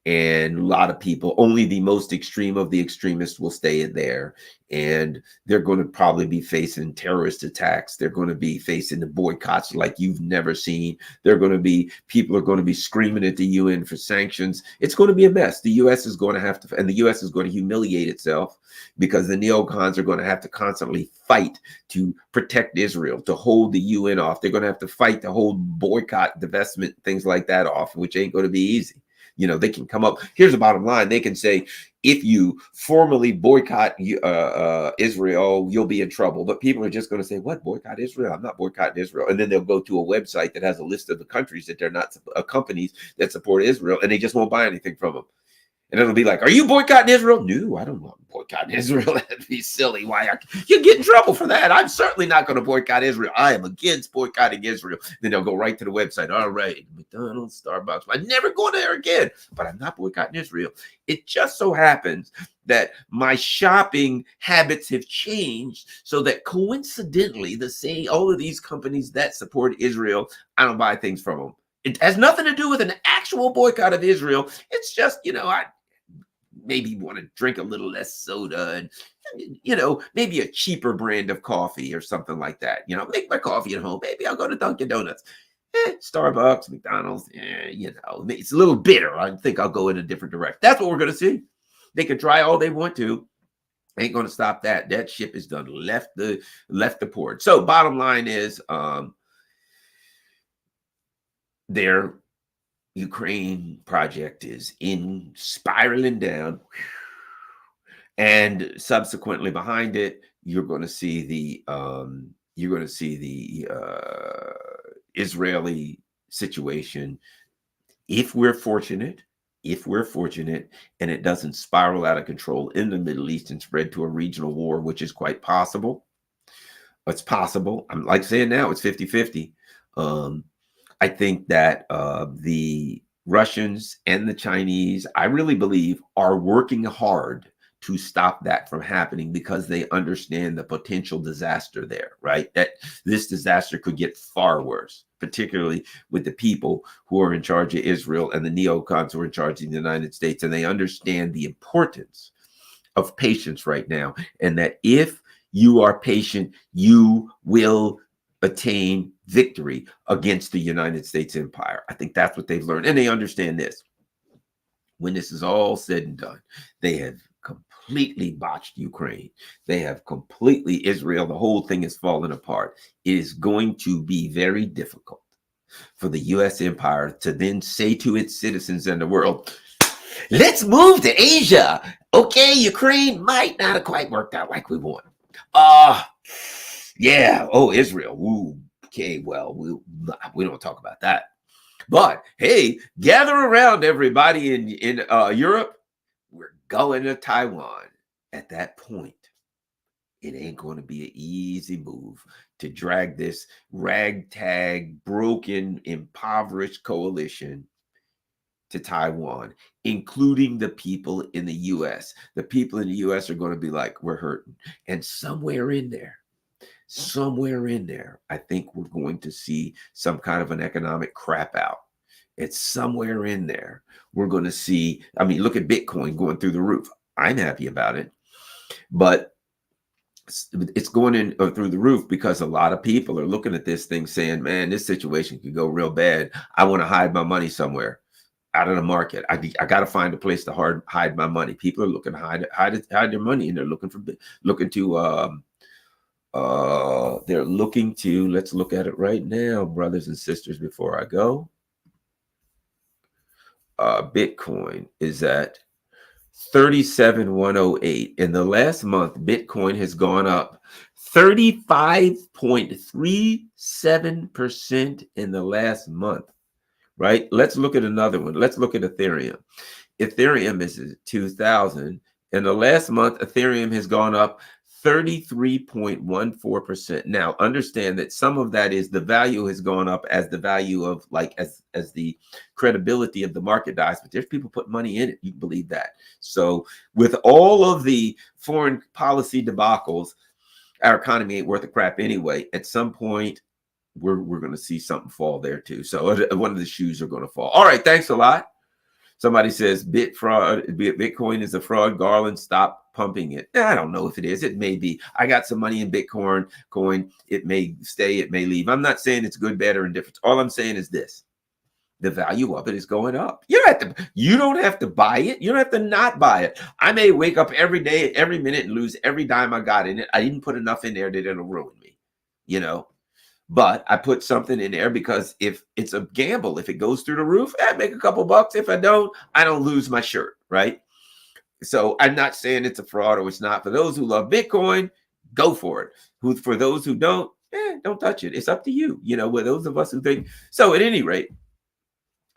And a lot of people, only the most extreme of the extremists will stay in there. And they're going to probably be facing terrorist attacks. They're going to be facing the boycotts like you've never seen. People are going to be screaming at the UN for sanctions. It's going to be a mess. The US is going to have to, and the US is going to humiliate itself, because the neocons are going to have to constantly fight to protect Israel, to hold the UN off. They're going to have to fight to hold boycott, divestment, things like that off, which ain't going to be easy. They can come up. Here's the bottom line. They can say, if you formally boycott Israel, you'll be in trouble. But people are just going to say, what, boycott Israel? I'm not boycotting Israel. And then they'll go to a website that has a list of the countries that they're not companies that support Israel, and they just won't buy anything from them. And it'll be like, are you boycotting Israel? No, I don't want to boycott Israel. That'd be silly. You get in trouble for that. I'm certainly not going to boycott Israel. I am against boycotting Israel. Then they'll go right to the website. All right, McDonald's, Starbucks. I'm never going there again, but I'm not boycotting Israel. It just so happens that my shopping habits have changed so that coincidentally, all of these companies that support Israel, I don't buy things from them. It has nothing to do with an actual boycott of Israel. It's just, I maybe want to drink a little less soda and, maybe a cheaper brand of coffee or something like that. Make my coffee at home. Maybe I'll go to Dunkin' Donuts. Starbucks, McDonald's, it's a little bitter. I think I'll go in a different direction. That's what we're going to see. They can try all they want to. Ain't going to stop that. That ship is done left the port. So bottom line is, their Ukraine project is spiraling down, and subsequently behind it, you're going to see the Israeli situation. If we're fortunate, and it doesn't spiral out of control in the Middle East and spread to a regional war, which is quite possible. It's possible. I'm like saying now, it's 50-50. I think that the Russians and the Chinese, I really believe, are working hard to stop that from happening because they understand the potential disaster there, right? That this disaster could get far worse, particularly with the people who are in charge of Israel and the neocons who are in charge of the United States. And they understand the importance of patience right now. And that if you are patient, you will attain victory against the United States empire. I think that's what they've learned. And they understand this. When this is all said and done, they have completely botched Ukraine. They have completely Israel. The whole thing is falling apart. It is going to be very difficult for the U.S. empire to then say to its citizens and the world, let's move to Asia. Okay, Ukraine might not have quite worked out like we want. Yeah. Oh, Israel. Ooh, okay. Well, we don't talk about that. But hey, gather around, everybody in Europe. We're going to Taiwan. At that point, it ain't going to be an easy move to drag this ragtag, broken, impoverished coalition to Taiwan, including the people in the U.S. The people in the U.S. are going to be like, we're hurting. And somewhere in there, I think we're going to see some kind of an economic crap out. It's somewhere in there. We're going to see, I mean, look at Bitcoin going through the roof. I'm happy about it, but it's going in through the roof because a lot of people are looking at this thing saying, man, this situation could go real bad. I want to hide my money somewhere out of the market. I got to find a place to hide my money. People are looking to hide their money, and they're looking to, let's look at it right now, brothers and sisters, before I go. Bitcoin is at 37,108. In the last month, Bitcoin has gone up 35.37% in the last month, right? Let's look at another one. Let's look at Ethereum. Ethereum is at 2,000. In the last month, Ethereum has gone up 33.14%. Now, understand that some of that is the value has gone up as the value of as the credibility of the market dies, but there's people putting money in it. You can believe that. So with all of the foreign policy debacles, our economy ain't worth a crap anyway. At some point, we're going to see something fall there too. So one of the shoes are going to fall. All right. Thanks a lot. Somebody says Bitcoin is a fraud. Garland, stop pumping it. I don't know if it is. It may be. I got some money in Bitcoin. It may stay. It may leave. I'm not saying it's good, bad, or indifferent. All I'm saying is this. The value of it is going up. You don't have to buy it. You don't have to not buy it. I may wake up every day, every minute, and lose every dime I got in it. I didn't put enough in there that it'll ruin me. But I put something in there because if it's a gamble, if it goes through the roof, I make a couple bucks. If I don't lose my shirt, right? So I'm not saying it's a fraud or it's not. For those who love Bitcoin, go for it. For those who don't touch it. It's up to you. With those of us who think. So at any rate,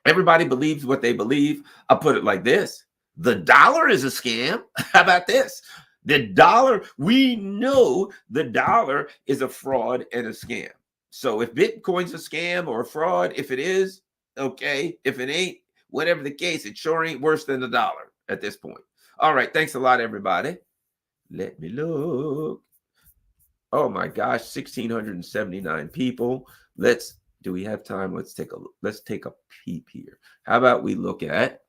everybody believes what they believe. I'll put it like this. The dollar is a scam. How about this? The dollar, we know the dollar is a fraud and a scam. So if Bitcoin's a scam or a fraud, if it is, okay. If it ain't, whatever the case, it sure ain't worse than the dollar at this point. All right. Thanks a lot, everybody. Let me look. Oh my gosh, 1,679 people. Do we have time? Let's take a peep here. How about we look at,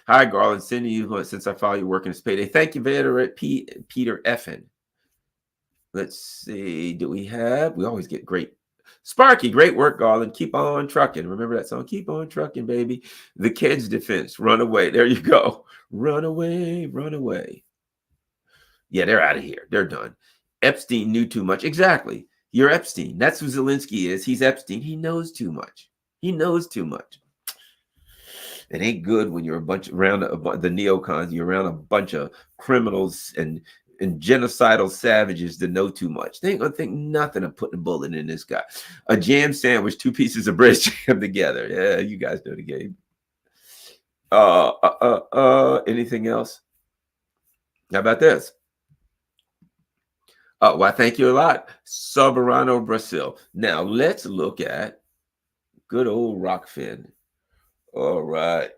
hi, Garland, sending you, since I follow your work in this payday. Thank you, Peter Effin. Let's see, we always get great. Sparky, great work, Garland. Keep on trucking. Remember that song? Keep on trucking, baby. The Kids Defense, run away. There you go. Run away, run away. Yeah, they're out of here. They're done. Epstein knew too much. Exactly. You're Epstein. That's who Zelensky is. He's Epstein. He knows too much. He knows too much. It ain't good when you're around the neocons. You're around a bunch of criminals and genocidal savages that know too much. They ain't gonna think nothing of putting a bullet in this guy. A jam sandwich, 2 pieces of bread jammed together. Yeah, you guys know the game. Anything else? How about this? Well, thank you a lot. Soberano, Brazil. Now, let's look at good old Rockfin. All right.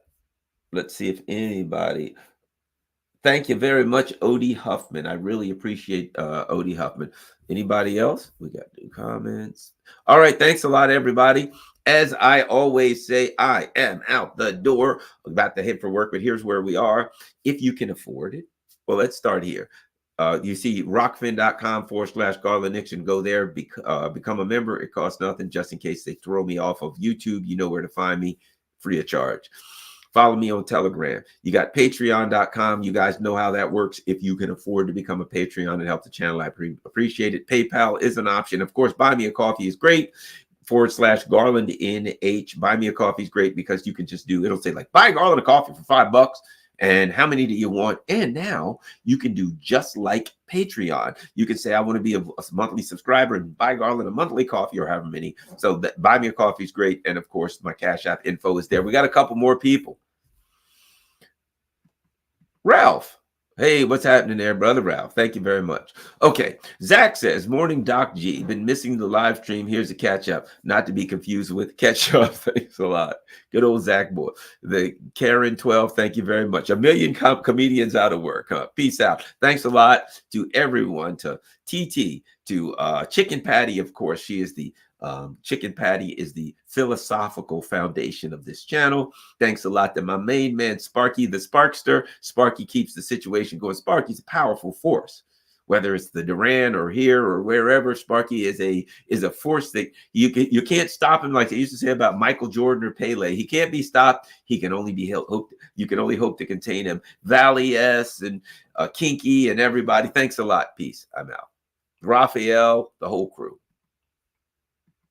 Let's see if anybody. Thank you very much, Odie Huffman. I really appreciate Odie Huffman. Anybody else? We got new comments. All right. Thanks a lot, everybody. As I always say, I am out the door. I'm about to head for work, but here's where we are. If you can afford it, well, let's start here. You see rockfin.com/Garland Nixon. Go there, become a member. It costs nothing, just in case they throw me off of YouTube. You know where to find me, free of charge. Follow me on Telegram. You got patreon.com. You guys know how that works. If you can afford to become a Patreon and help the channel, I appreciate it. PayPal is an option. Of course, Buy Me a Coffee is great. /Garland NH. Buy Me a Coffee is great because you can just it'll say like, buy Garland a coffee for $5. And how many do you want? And now you can do just like Patreon. You can say, I want to be a monthly subscriber and buy Garland a monthly coffee or however many. So that Buy Me a Coffee is great. And of course, my Cash App info is there. We got a couple more people. Ralph. Hey, what's happening there, brother Ralph? Thank you very much. Okay. Zach says, morning, Doc G. Been missing the live stream. Here's a catch up. Not to be confused with catch up. Thanks a lot. Good old Zach boy. The Karen 12, thank you very much. A million comedians out of work. Peace out. Thanks a lot to everyone, to TT, to Chicken Patty, of course. She is the Chicken Patty is the philosophical foundation of this channel. Thanks a lot to my main man, Sparky the Sparkster. Sparky keeps the situation going. Sparky's a powerful force. Whether it's the Duran or here or wherever, Sparky is a force that you can't stop him, like they used to say about Michael Jordan or Pele. He can't be stopped. He can only be hoped. You can only hope to contain him. Valley S and Kinky and everybody. Thanks a lot. Peace. I'm out. Raphael, the whole crew.